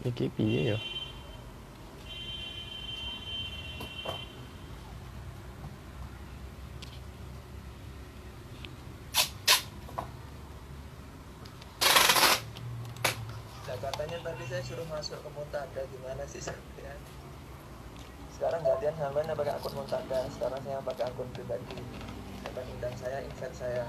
Iki piye ya? Nah, katanya tadi saya suruh masuk ke Muntada, gimana sih sampean? Sekarang gantian sampean yang pakai akun Muntada, sekarang saya pakai akun pribadi. Sampean undang saya, invite saya.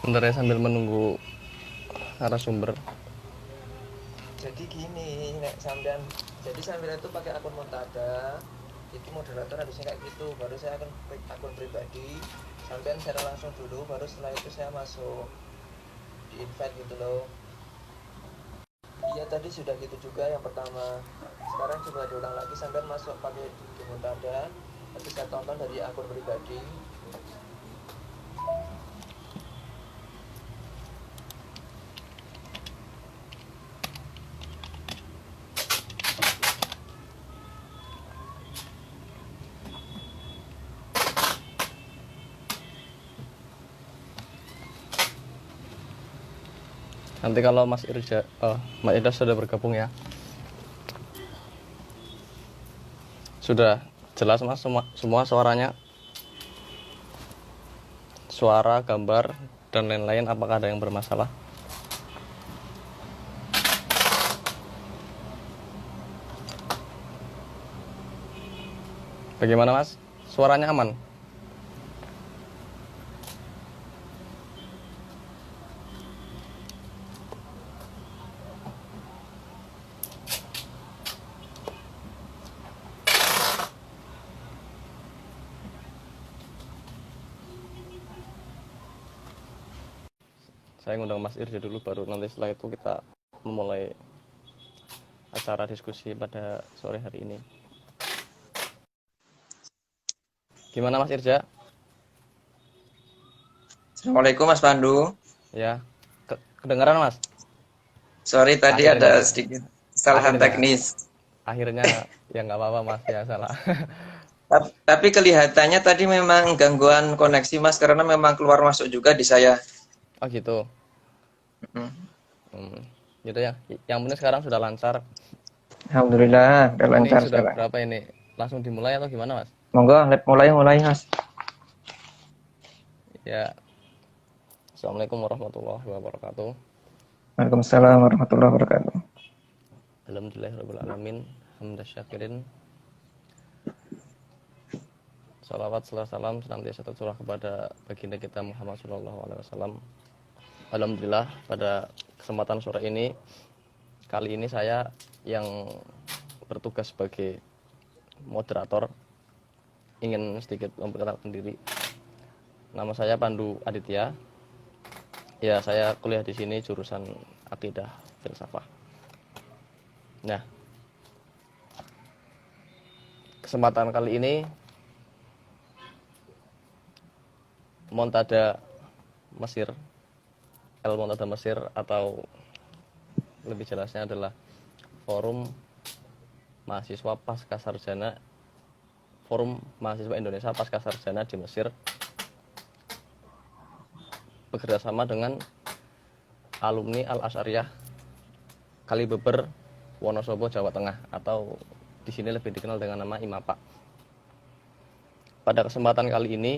Sebentar ya sambil menunggu narasumber. Jadi gini, nek sampean, jadi sampean itu pakai akun Muntada, itu moderator harusnya kayak gitu. Baru saya akun pribadi, sampean share langsung dulu, baru setelah itu saya masuk di invite gitu loh. Iya tadi sudah gitu juga yang pertama. Sekarang coba diulang lagi, sampean masuk pakai di Muntada, nanti saya tonton dari akun pribadi. Nanti kalau Mas Irja, Mas Irja sudah bergabung ya. Sudah jelas Mas semua suaranya, suara, gambar dan lain-lain. Apakah ada yang bermasalah? Bagaimana Mas? Suaranya aman? Saya ngundang Mas Irja dulu, baru nanti setelah itu kita memulai acara diskusi pada sore hari ini. Gimana Mas Irja? Assalamualaikum Mas Pandu. Ya, kedengaran Mas? Sorry tadi ada Akhirnya, sedikit kesalahan akhirnya, teknis. akhirnya ya nggak apa-apa Mas, ya salah. Tapi kelihatannya tadi memang gangguan koneksi Mas karena memang keluar masuk juga di saya. Oh gitu. Mm. Gitu ya. Yang penting sekarang sudah lancar. Alhamdulillah, udah Ini lancar sudah sekarang. berapa ini? Langsung dimulai atau gimana Mas? Monggo, mulai Mas. Ya, Assalamualaikum warahmatullahi wabarakatuh. Waalaikumsalam warahmatullahi wabarakatuh. Alhamdulillahirrahmanirrahim. Hamdan syakirin. Salawat salam senantiasa tercurah kepada baginda kita Muhammad SAW. Alhamdulillah pada kesempatan sore ini, kali ini saya yang bertugas sebagai moderator ingin sedikit memperkenalkan diri. Nama saya Pandu Aditya. Ya, saya kuliah di sini jurusan Akidah Filsafah. Nah, kesempatan kali ini Montada Mesir, El Montada Mesir, atau lebih jelasnya adalah Forum Mahasiswa Pasca Sarjana, Forum Mahasiswa Indonesia Pasca Sarjana di Mesir, bekerjasama dengan alumni Al-Asyariyah Kalibeber, Wonosobo, Jawa Tengah, atau di sini lebih dikenal dengan nama IMAPA. Pada kesempatan kali ini,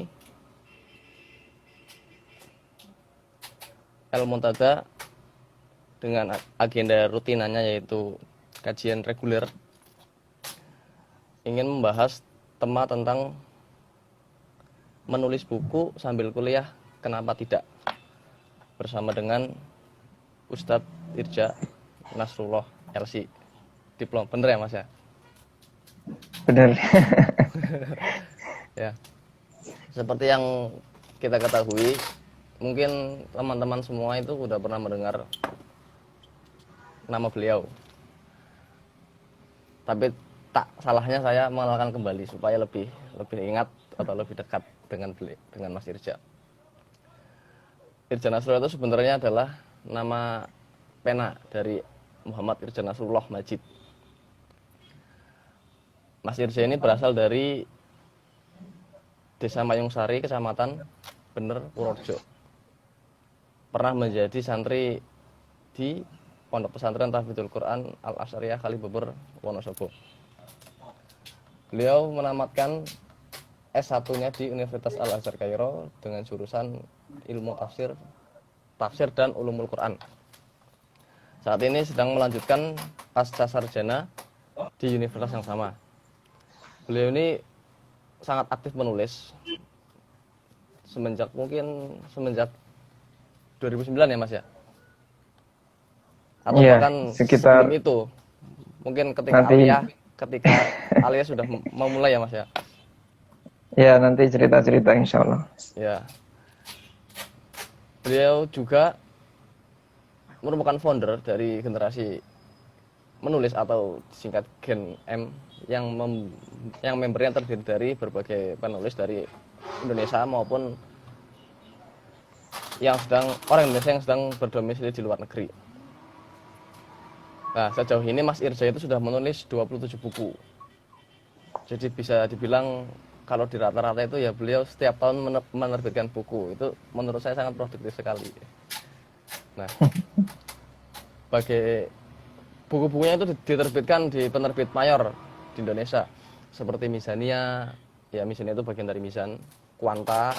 El Montada dengan agenda rutinannya yaitu kajian reguler ingin membahas tema tentang menulis buku sambil kuliah, kenapa tidak? Bersama dengan Ustadz Irja Nasrullah LC, diplom. Bener ya Mas ya? Benar. Ya. Seperti yang kita ketahui, mungkin teman-teman semua itu udah pernah mendengar nama beliau. Tapi tak salahnya saya mengenalkan kembali supaya lebih ingat atau lebih dekat dengan Mas Irja. Irja Nasrullah itu sebenarnya adalah nama pena dari Muhammad Irja Nasrullah Majid. Mas Irja ini berasal dari Desa Mayungsari, Kecamatan Bener, Purworejo. Pernah menjadi santri di Pondok Pesantren Tahfidzul Quran Al-Asyariyah Kalibeber, Wonosobo. Beliau menamatkan S1-nya di Universitas Al-Azhar Kairo dengan jurusan ilmu tafsir dan ulumul Quran. Saat ini sedang melanjutkan pasca sarjana di universitas yang sama. Beliau ini sangat aktif menulis semenjak 2009 ya Mas ya? Atau bahkan sekitar sebelum itu. Mungkin ketika Alia sudah memulai ya Mas ya? Ya, nanti cerita-cerita insya Allah. Ya. Beliau juga merupakan founder dari generasi menulis atau singkat Gen M yang membernya terdiri dari berbagai penulis dari Indonesia maupun orang Indonesia yang sedang berdomisili di luar negeri. Nah, sejauh ini Mas Irja itu sudah menulis 27 buku. Jadi bisa dibilang kalau di rata-rata itu ya beliau setiap tahun menerbitkan buku. Itu menurut saya sangat produktif sekali. Nah, bagi buku-bukunya itu diterbitkan di penerbit mayor di Indonesia seperti Mizania, ya Mizania itu bagian dari Mizan, Quanta,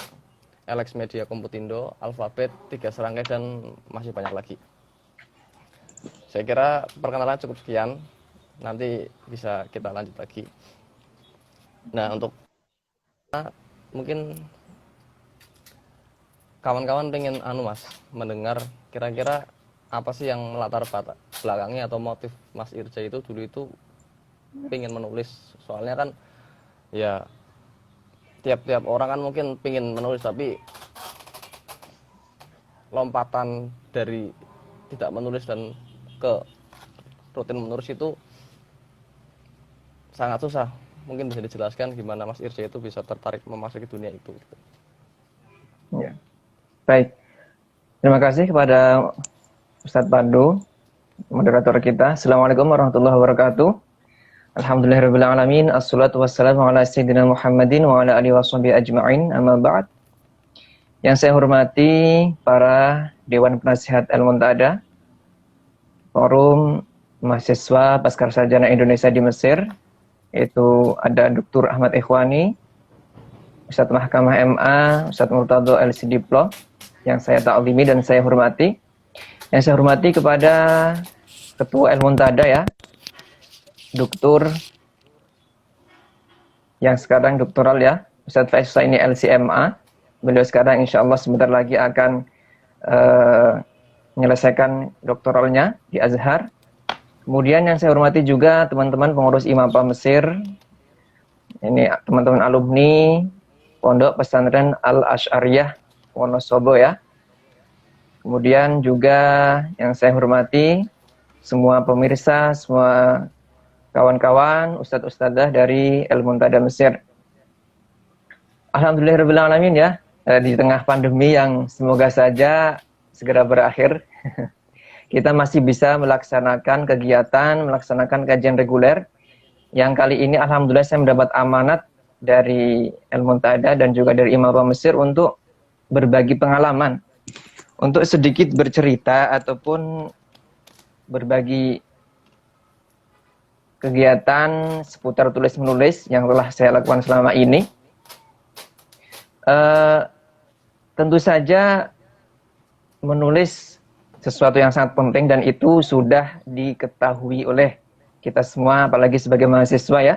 Alex Media Komputindo, Alfabet, Tiga Serangkai, dan masih banyak lagi. Saya kira perkenalan cukup sekian, nanti bisa kita lanjut lagi. Nah, untuk mungkin kawan-kawan pengen Mas mendengar kira-kira apa sih yang melatar belakangnya atau motif Mas Irja itu dulu itu pengen menulis. Soalnya kan ya tiap-tiap orang kan mungkin pengen menulis, tapi lompatan dari tidak menulis dan ke rutin menulis itu sangat susah. Mungkin bisa dijelaskan gimana Mas Irja itu bisa tertarik memasuki dunia itu. Ya. Baik. Terima kasih kepada Ustadz Pandu, moderator kita. Assalamualaikum warahmatullahi wabarakatuh. Alhamdulillahirabbil alamin. Assalatu wassalamu ala sayyidina Muhammadin wa ala alihi washabihi ajma'in. Amma ba'd. Yang saya hormati para Dewan Penasihat Al-Muntada, Forum Mahasiswa Paskar Sarjana Indonesia di Mesir, yaitu ada Dr. Ahmad Ikhwani, Ustadz Mahkamah MA, Ustadz Murtado LC Diplo, yang saya taklimi dan saya hormati. Yang saya hormati kepada Ketua Al-Muntada ya, Doktor yang sekarang doktoral ya, Ustadz Faiz ini LCMA. Beliau sekarang insya Allah sebentar lagi akan menyelesaikan doktoralnya di Azhar. Kemudian yang saya hormati juga teman-teman pengurus IMAPA Mesir. Ini teman-teman alumni Pondok Pesantren Al-Asyariyah Wonosobo ya. Kemudian juga yang saya hormati semua pemirsa, semua kawan-kawan, ustadz-ustadzah dari Al-Muntada Mesir. Alhamdulillahirabbil alamin ya, di tengah pandemi yang semoga saja segera berakhir. Kita masih bisa melaksanakan kegiatan, melaksanakan kajian reguler. Yang kali ini alhamdulillah saya mendapat amanat dari Al-Muntada dan juga dari IMAPA Mesir untuk berbagi pengalaman. Untuk sedikit bercerita ataupun berbagi kegiatan seputar tulis-menulis yang telah saya lakukan selama ini. Tentu saja menulis sesuatu yang sangat penting dan itu sudah diketahui oleh kita semua, apalagi sebagai mahasiswa ya.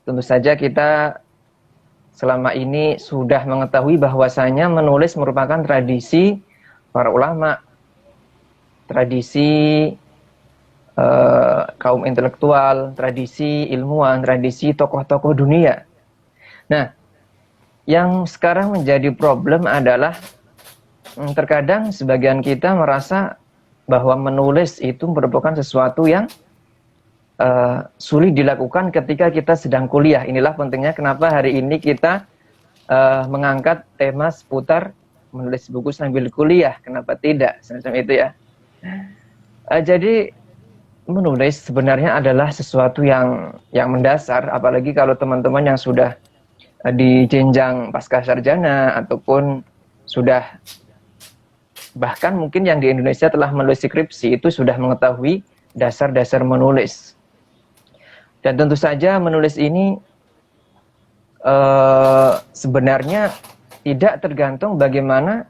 Tentu saja kita selama ini sudah mengetahui bahwasanya menulis merupakan tradisi para ulama, tradisi kaum intelektual, tradisi ilmuwan, tradisi tokoh-tokoh dunia. Nah, yang sekarang menjadi problem adalah terkadang sebagian kita merasa bahwa menulis itu merupakan sesuatu yang sulit dilakukan ketika kita sedang kuliah. Inilah pentingnya kenapa hari ini kita mengangkat tema seputar menulis buku sambil kuliah. Kenapa tidak? Semacam itu ya. Jadi menulis sebenarnya adalah sesuatu yang mendasar, apalagi kalau teman-teman yang sudah di jenjang pasca sarjana ataupun sudah bahkan mungkin yang di Indonesia telah menulis skripsi itu sudah mengetahui dasar-dasar menulis. Dan tentu saja menulis ini sebenarnya tidak tergantung bagaimana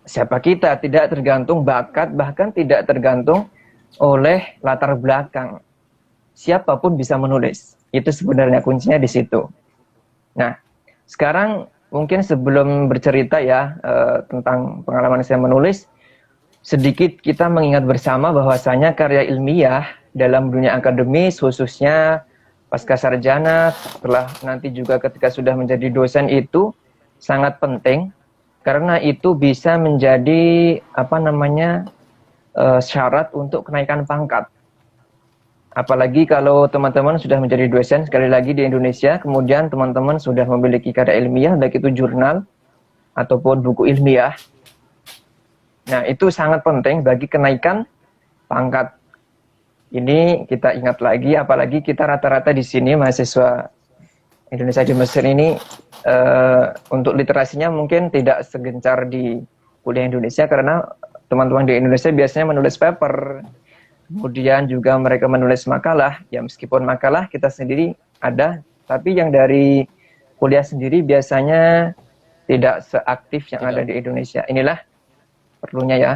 siapa kita, tidak tergantung bakat, bahkan tidak tergantung oleh latar belakang. Siapapun bisa menulis. Itu sebenarnya kuncinya di situ. Nah, sekarang mungkin sebelum bercerita ya tentang pengalaman saya menulis, sedikit kita mengingat bersama bahwasanya karya ilmiah dalam dunia akademis, khususnya pasca sarjana, setelah nanti juga ketika sudah menjadi dosen itu sangat penting, karena itu bisa menjadi syarat untuk kenaikan pangkat. Apalagi kalau teman-teman sudah menjadi dosen sekali lagi di Indonesia, kemudian teman-teman sudah memiliki karya ilmiah, baik itu jurnal ataupun buku ilmiah. Nah, itu sangat penting bagi kenaikan pangkat. Ini kita ingat lagi, apalagi kita rata-rata di sini mahasiswa Indonesia di Mesir ini untuk literasinya mungkin tidak segencar di kuliah Indonesia, karena teman-teman di Indonesia biasanya menulis paper, kemudian juga mereka menulis makalah. Ya meskipun makalah kita sendiri ada, tapi yang dari kuliah sendiri biasanya tidak seaktif yang ada di Indonesia. Inilah perlunya ya.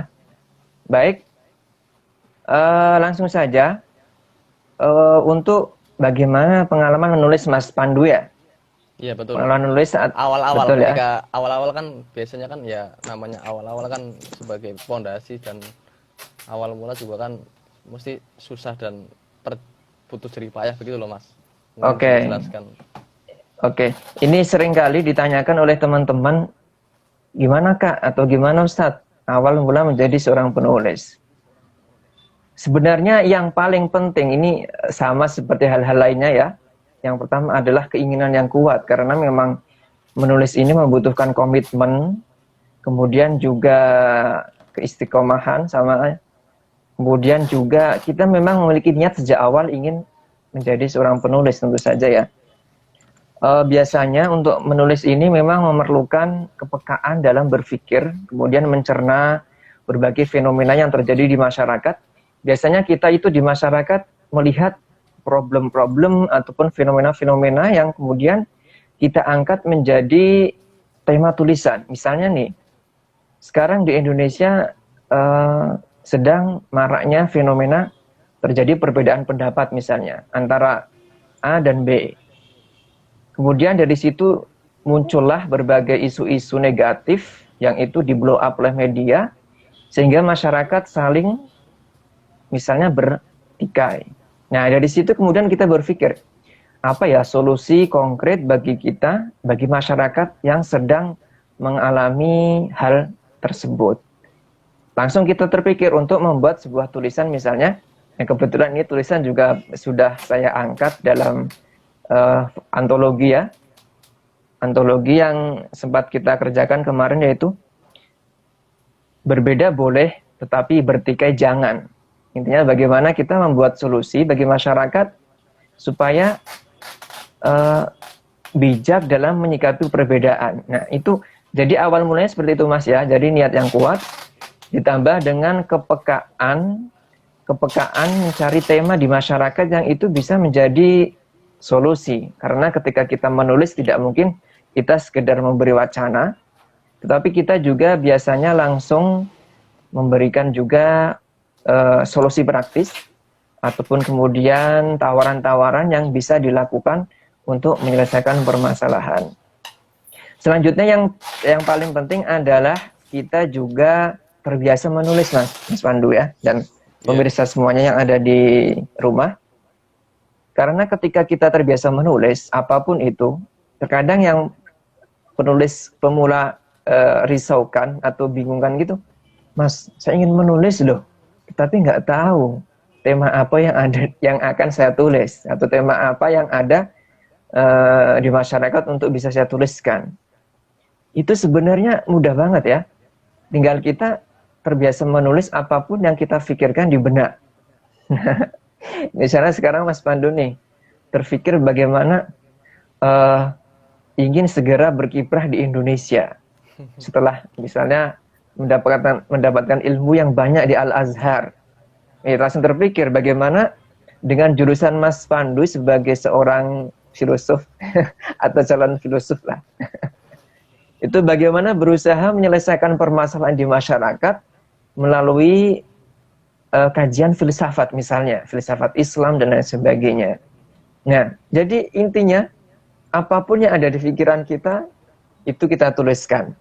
Baik. Langsung saja untuk bagaimana pengalaman menulis Mas Pandu ya. Iya betul. Pengalaman menulis saat awal-awal betul, ketika ya? awal-awal kan biasanya kan ya namanya awal-awal kan sebagai fondasi, dan awal mula juga kan mesti susah dan butuh jerih payah begitu loh Mas. Oke. Oke. Ini sering kali ditanyakan oleh teman-teman, gimana Kak atau gimana Ustadz awal mula menjadi seorang penulis. Sebenarnya yang paling penting ini sama seperti hal-hal lainnya ya. Yang pertama adalah keinginan yang kuat, karena memang menulis ini membutuhkan komitmen, kemudian juga keistiqomahan, sama kemudian juga kita memang memiliki niat sejak awal ingin menjadi seorang penulis tentu saja ya. Biasanya untuk menulis ini memang memerlukan kepekaan dalam berpikir, kemudian mencerna berbagai fenomena yang terjadi di masyarakat. Biasanya kita itu di masyarakat melihat problem-problem ataupun fenomena-fenomena yang kemudian kita angkat menjadi tema tulisan. Misalnya nih, sekarang di Indonesia sedang maraknya fenomena terjadi perbedaan pendapat misalnya antara A dan B. Kemudian dari situ muncullah berbagai isu-isu negatif yang itu di-blow up oleh media, sehingga masyarakat saling misalnya bertikai. Nah, dari situ kemudian kita berpikir, apa ya solusi konkret bagi kita, bagi masyarakat yang sedang mengalami hal tersebut. Langsung kita terpikir untuk membuat sebuah tulisan misalnya, yang kebetulan ini tulisan juga sudah saya angkat dalam antologi ya. Antologi yang sempat kita kerjakan kemarin, yaitu berbeda boleh, tetapi bertikai jangan. Intinya bagaimana kita membuat solusi bagi masyarakat supaya bijak dalam menyikapi perbedaan. Nah itu, jadi awal mulanya seperti itu Mas ya. Jadi niat yang kuat ditambah dengan kepekaan mencari tema di masyarakat yang itu bisa menjadi solusi. Karena ketika kita menulis tidak mungkin kita sekedar memberi wacana, tetapi kita juga biasanya langsung memberikan juga solusi praktis ataupun kemudian tawaran-tawaran yang bisa dilakukan untuk menyelesaikan permasalahan. Selanjutnya yang paling penting adalah kita juga terbiasa menulis, Mas Pandu ya, dan pemirsa semuanya yang ada di rumah. Karena ketika kita terbiasa menulis apapun itu, terkadang yang penulis pemula risaukan atau bingungkan gitu, Mas, saya ingin menulis loh, tapi nggak tahu tema apa yang akan saya tulis atau tema apa yang ada di masyarakat untuk bisa saya tuliskan. Itu sebenarnya mudah banget ya. Tinggal kita terbiasa menulis apapun yang kita pikirkan di benak. Misalnya sekarang Mas Pandu nih terpikir bagaimana ingin segera berkiprah di Indonesia setelah misalnya mendapatkan ilmu yang banyak di Al-Azhar. Langsung terpikir bagaimana dengan jurusan Mas Pandu sebagai seorang filosof atau calon filosof lah. Itu bagaimana berusaha menyelesaikan permasalahan di masyarakat melalui kajian filsafat misalnya, filsafat Islam dan lain sebagainya. Nah, jadi intinya apapun yang ada di pikiran kita itu kita tuliskan.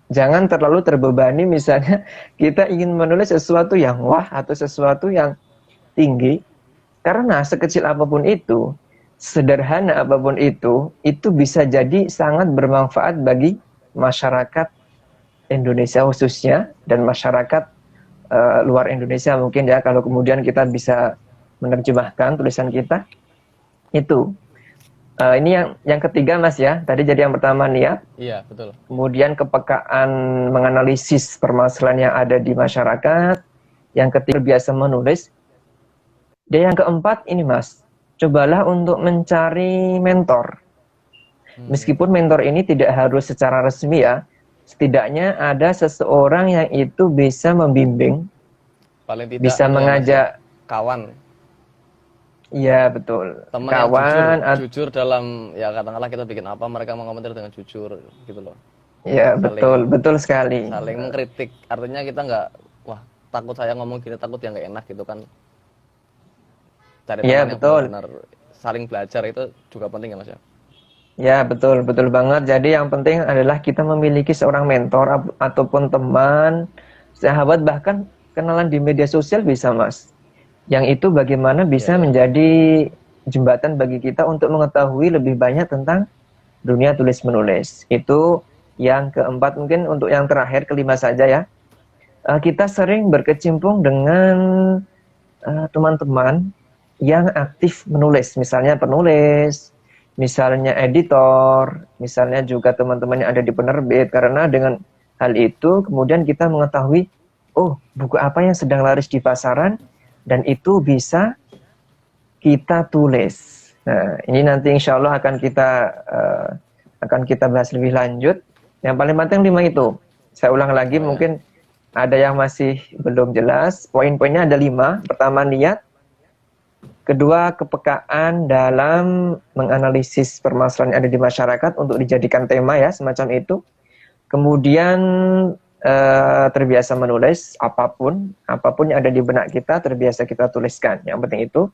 Jangan terlalu terbebani misalnya kita ingin menulis sesuatu yang wah atau sesuatu yang tinggi, karena sekecil apapun itu, sederhana apapun itu bisa jadi sangat bermanfaat bagi masyarakat Indonesia khususnya dan masyarakat luar Indonesia mungkin ya, kalau kemudian kita bisa menerjemahkan tulisan kita itu. Ini yang ketiga Mas ya, tadi jadi yang pertama niat. Iya, betul. Kemudian kepekaan menganalisis permasalahan yang ada di masyarakat. Yang ketiga biasa menulis. Dan yang keempat ini Mas, cobalah untuk mencari mentor. Meskipun mentor ini tidak harus secara resmi ya, setidaknya ada seseorang yang itu bisa membimbing, paling tidak bisa mengajak kawan. Iya betul. Teman kawan yang jujur dalam ya katakanlah kita bikin apa, mereka mengomentar dengan jujur gitu loh. Iya betul sekali. Saling mengkritik, artinya kita nggak wah takut saya ngomong gini, takut yang nggak enak gitu kan. Cari teman yang benar-benar saling belajar itu juga penting ya Mas ya. Ya betul banget. Jadi yang penting adalah kita memiliki seorang mentor ataupun teman, sahabat, bahkan kenalan di media sosial bisa Mas. Yang itu bagaimana bisa menjadi jembatan bagi kita untuk mengetahui lebih banyak tentang dunia tulis menulis. Itu yang keempat. Mungkin untuk yang terakhir, kelima saja ya. Kita sering berkecimpung dengan teman-teman yang aktif menulis, misalnya penulis, misalnya editor, misalnya juga teman-teman yang ada di penerbit. Karena dengan hal itu kemudian kita mengetahui, oh buku apa yang sedang laris di pasaran, dan itu bisa kita tulis. Nah ini nanti insya Allah akan kita bahas lebih lanjut. Yang paling penting 5 itu. Saya ulang lagi, mungkin ada yang masih belum jelas. Poin-poinnya ada 5. Pertama niat. Kedua, kepekaan dalam menganalisis permasalahan yang ada di masyarakat untuk dijadikan tema ya, semacam itu. Kemudian terbiasa menulis apapun yang ada di benak kita, terbiasa kita tuliskan. Yang penting itu.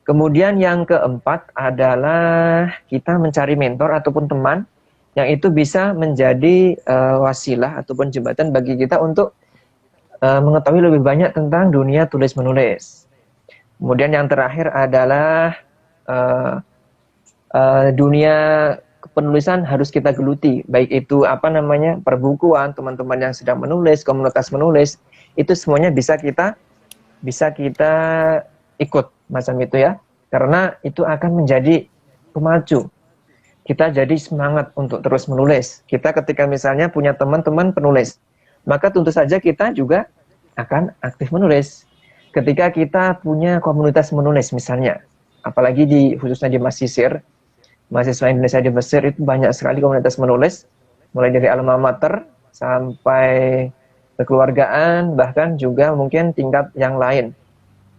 Kemudian yang keempat adalah kita mencari mentor ataupun teman yang itu bisa menjadi wasilah ataupun jembatan bagi kita untuk mengetahui lebih banyak tentang dunia tulis menulis. Kemudian yang terakhir adalah dunia penulisan harus kita geluti, baik itu perbukuan, teman-teman yang sedang menulis, komunitas menulis, itu semuanya bisa kita ikut macam itu ya, karena itu akan menjadi pemacu kita jadi semangat untuk terus menulis. Kita ketika misalnya punya teman-teman penulis, maka tentu saja kita juga akan aktif menulis. Ketika kita punya komunitas menulis misalnya, apalagi khususnya di Masisir, mahasiswa Indonesia di Mesir itu banyak sekali komunitas menulis, mulai dari alma mater sampai kekeluargaan, bahkan juga mungkin tingkat yang lain.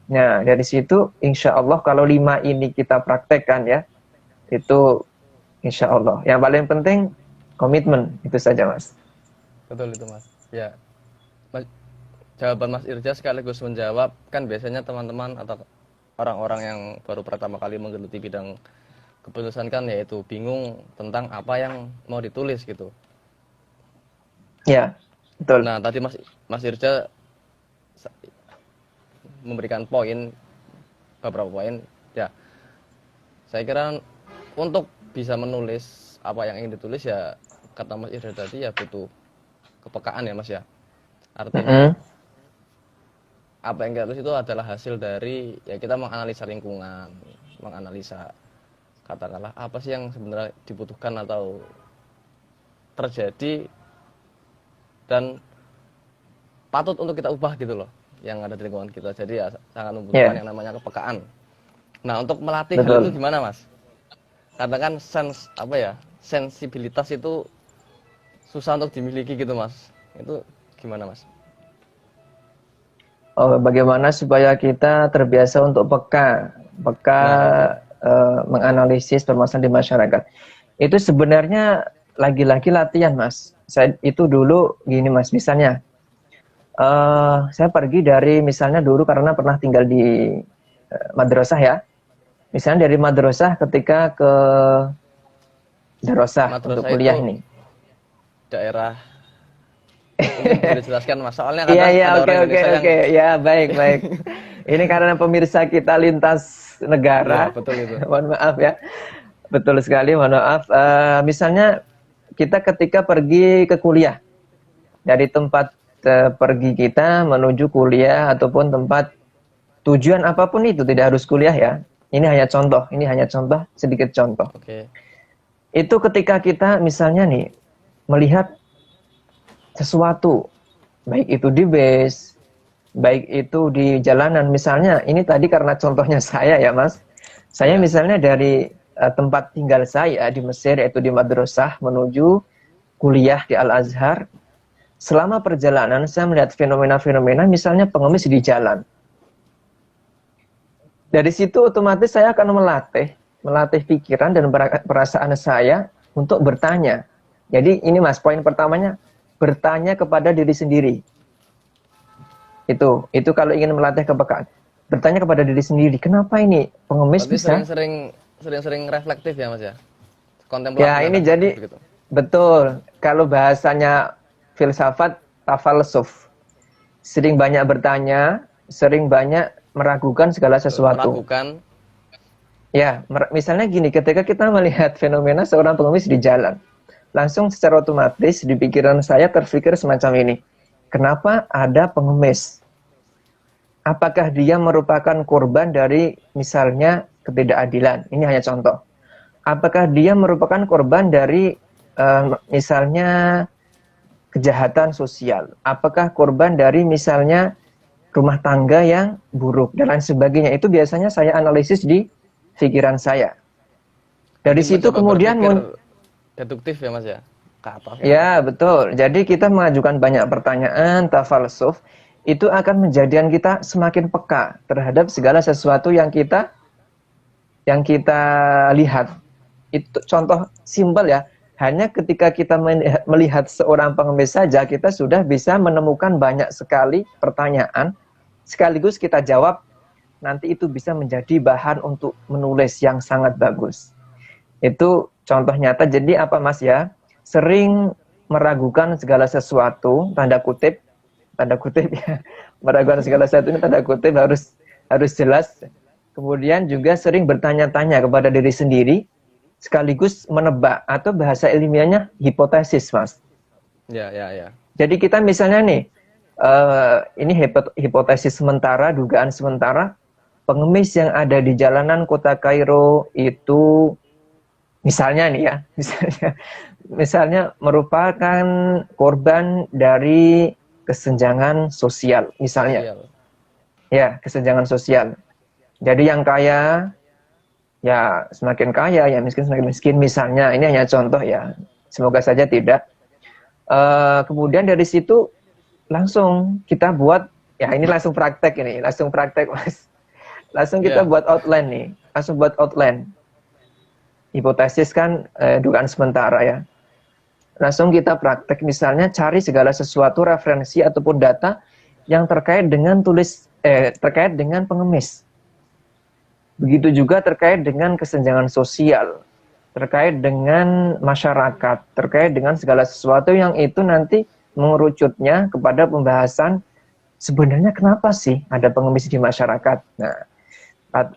Nah, dari situ insya Allah kalau 5 ini kita praktekkan ya, itu insya Allah. Yang paling penting komitmen, itu saja Mas. Betul itu Mas. Ya, jawaban Mas Irja sekaligus menjawab, kan biasanya teman-teman atau orang-orang yang baru pertama kali menggeluti bidang keputusan kan yaitu bingung tentang apa yang mau ditulis gitu. Ya, betul. Nah, tadi Mas Irja memberikan beberapa poin. Ya, saya kira untuk bisa menulis apa yang ingin ditulis ya, kata Mas Irja tadi ya butuh kepekaan ya Mas ya. Artinya apa yang kita tulis itu adalah hasil dari ya kita menganalisa lingkungan, menganalisa katakanlah apa sih yang sebenarnya dibutuhkan atau terjadi dan patut untuk kita ubah gitu loh yang ada di lingkungan kita. Jadi ya sangat membutuhkan yang namanya kepekaan. Nah, untuk melatih hal itu gimana Mas? Karena kan sensibilitas itu susah untuk dimiliki gitu Mas. Itu gimana Mas? Oh, bagaimana supaya kita terbiasa untuk peka menganalisis permasalahan di masyarakat. Itu sebenarnya lagi-lagi latihan Mas. Saya itu dulu gini Mas, misalnya saya pergi dari misalnya dulu karena pernah tinggal di madrasah ya. Misalnya dari madrasah ketika ke darosah untuk kuliah nih. Daerah boleh jelaskan Mas, soalnya kadang iya, ada orang Indonesia oke. Ya, baik. Ini karena pemirsa kita lintas negara. Ya, betul itu. Mohon maaf ya. Betul sekali, mohon maaf. Misalnya kita ketika pergi ke kuliah dari tempat pergi kita menuju kuliah ataupun tempat tujuan apapun itu, tidak harus kuliah ya. Ini hanya contoh, sedikit contoh. Oke. Itu ketika kita misalnya nih melihat sesuatu, baik itu di bus, baik itu di jalanan. Misalnya, ini tadi karena contohnya saya ya Mas. Saya misalnya dari tempat tinggal saya di Mesir, yaitu di madrasah, menuju kuliah di Al-Azhar. Selama perjalanan saya melihat fenomena-fenomena, misalnya pengemis di jalan. Dari situ otomatis saya akan melatih pikiran dan perasaan saya untuk bertanya. Jadi ini Mas, poin pertamanya, bertanya kepada diri sendiri. Itu kalau ingin melatih kepekaan. Bertanya kepada diri sendiri, kenapa ini pengemis tapi bisa? sering reflektif ya Mas ya? Kontemplatif. Ya, ini jadi gitu. Betul. Kalau bahasanya filsafat, tafalsuf. Sering banyak bertanya, sering banyak meragukan segala sesuatu. Meragukan. Ya, misalnya gini, ketika kita melihat fenomena seorang pengemis di jalan, langsung secara otomatis di pikiran saya terpikir semacam ini. Kenapa ada pengemis? Apakah dia merupakan korban dari misalnya ketidakadilan? Ini hanya contoh. Apakah dia merupakan korban dari misalnya kejahatan sosial? Apakah korban dari misalnya rumah tangga yang buruk dan lain sebagainya? Itu biasanya saya analisis di pikiran saya. Dari situ kemudian deduktif ya Mas ya? Ke atas. Ya, betul. Jadi kita mengajukan banyak pertanyaan, tafalsuf, itu akan menjadikan kita semakin peka terhadap segala sesuatu yang kita lihat. Itu contoh simpel ya. Hanya ketika kita melihat seorang pengemis saja, kita sudah bisa menemukan banyak sekali pertanyaan, sekaligus kita jawab, nanti itu bisa menjadi bahan untuk menulis yang sangat bagus. Itu contoh nyata. Jadi apa Mas ya? Sering meragukan segala sesuatu, tanda kutip ya. Meragukan segala sesuatu ini tanda kutip harus jelas. Kemudian juga sering bertanya-tanya kepada diri sendiri, sekaligus menebak atau bahasa ilmiahnya hipotesis, Mas. Ya. Jadi kita misalnya nih, ini hipotesis sementara, dugaan sementara, pengemis yang ada di jalanan kota Kairo itu misalnya nih ya, misalnya merupakan korban dari kesenjangan sosial, misalnya. Ya, kesenjangan sosial. Jadi yang kaya ya semakin kaya, yang miskin semakin miskin, misalnya. Ini hanya contoh ya, semoga saja tidak. Kemudian dari situ langsung kita buat, ya ini langsung praktek Mas. Langsung kita buat outline nih, hipotesis kan dugaan sementara ya. Langsung kita praktek, misalnya cari segala sesuatu referensi ataupun data yang terkait dengan pengemis. Begitu juga terkait dengan kesenjangan sosial, terkait dengan masyarakat, terkait dengan segala sesuatu yang itu nanti mengerucutnya kepada pembahasan sebenarnya kenapa sih ada pengemis di masyarakat. Nah,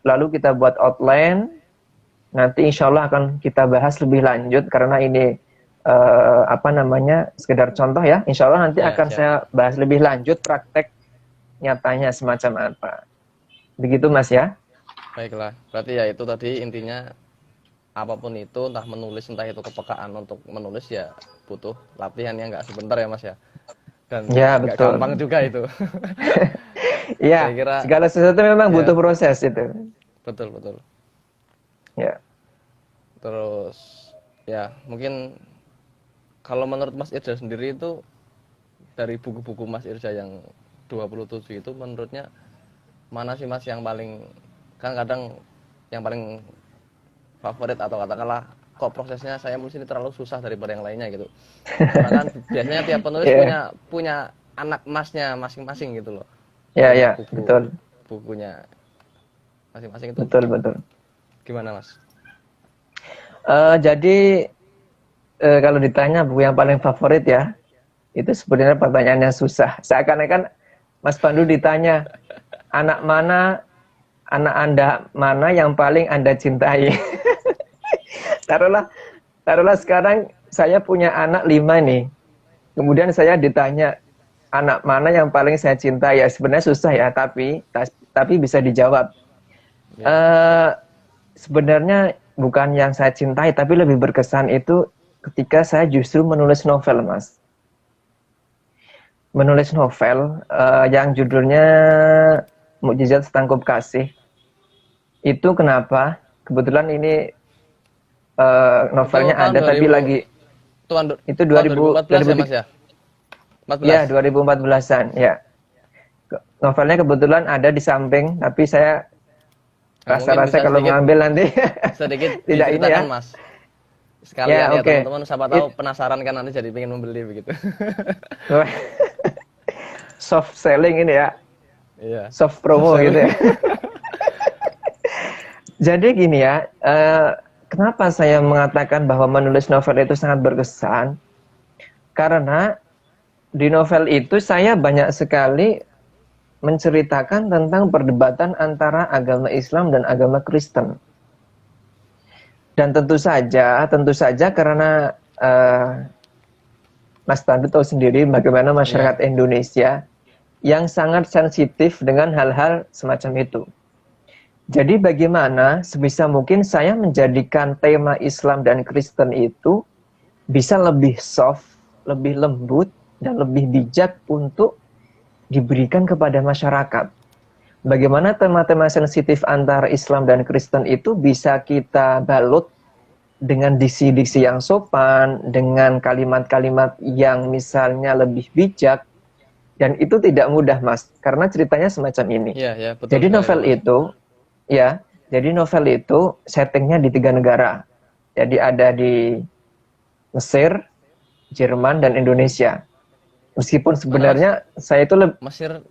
lalu kita buat outline, nanti insya Allah akan kita bahas lebih lanjut karena ini sekedar contoh ya. Insya Allah nanti Ya, akan siap. saya bahas lebih lanjut praktek nyatanya semacam apa. Begitu Mas ya. Baiklah, berarti ya itu tadi intinya apapun itu, entah menulis, entah itu kepekaan untuk menulis ya butuh latihan yang nggak sebentar ya Mas ya. Dan Ya, nggak betul. gampang juga itu. Iya, Saya kira segala sesuatu memang ya, butuh proses itu. betul. Ya. Terus ya mungkin kalau menurut Mas Irja sendiri itu dari buku-buku Mas Irja yang 27 itu menurutnya mana sih Mas yang paling, kan kadang yang paling favorit atau katakanlah kok prosesnya saya menulis ini terlalu susah daripada yang lainnya gitu. Karena kan biasanya tiap penulis Yeah. punya anak masnya masing-masing gitu loh. Ya, Punya ya, betul. bukunya masing-masing itu Betul. gimana Mas? Jadi kalau ditanya buku yang paling favorit ya, itu sebenarnya pertanyaannya susah. Seakan-akan Mas Pandu ditanya, anak Anda mana yang paling Anda cintai? Taruhlah sekarang saya punya anak 5 nih. Kemudian saya ditanya, anak mana yang paling saya cintai? Ya sebenarnya susah ya, tapi bisa dijawab. Sebenarnya bukan yang saya cintai, tapi lebih berkesan itu ketika saya justru menulis novel, Mas. Menulis novel yang judulnya Mukjizat Setangkup Kasih. Itu kenapa? Kebetulan ini novelnya Itu tahun ada 2000, tapi lagi itu 2014 ya Mas ya? 14. Ya, 2014-an, ya. Novelnya kebetulan ada di samping, tapi saya rasa-rasa kalau mengambil nanti sedikit tidak ini ya. Mas. Sekalian ya, okay. Teman-teman, siapa tahu penasaran kan nanti jadi pengen membeli begitu. Soft selling ini ya. Iya. Soft promo gitu ya. Jadi gini ya, kenapa saya mengatakan bahwa menulis novel itu sangat berkesan? Karena di novel itu saya banyak sekali menceritakan tentang perdebatan antara agama Islam dan agama Kristen. Dan tentu saja karena Mas Pandu tahu sendiri bagaimana masyarakat Indonesia yang sangat sensitif dengan hal-hal semacam itu. Jadi bagaimana sebisa mungkin saya menjadikan tema Islam dan Kristen itu bisa lebih soft, lebih lembut, dan lebih bijak untuk diberikan kepada masyarakat. Bagaimana tema-tema sensitif antara Islam dan Kristen itu bisa kita balut dengan diksi-diksi yang sopan, dengan kalimat-kalimat yang misalnya lebih bijak, dan itu tidak mudah, Mas, karena ceritanya semacam ini. Iya, betul. Jadi novel itu settingnya di 3 negara. Jadi ada di Mesir, Jerman, dan Indonesia. Meskipun sebenarnya saya itu Mesir,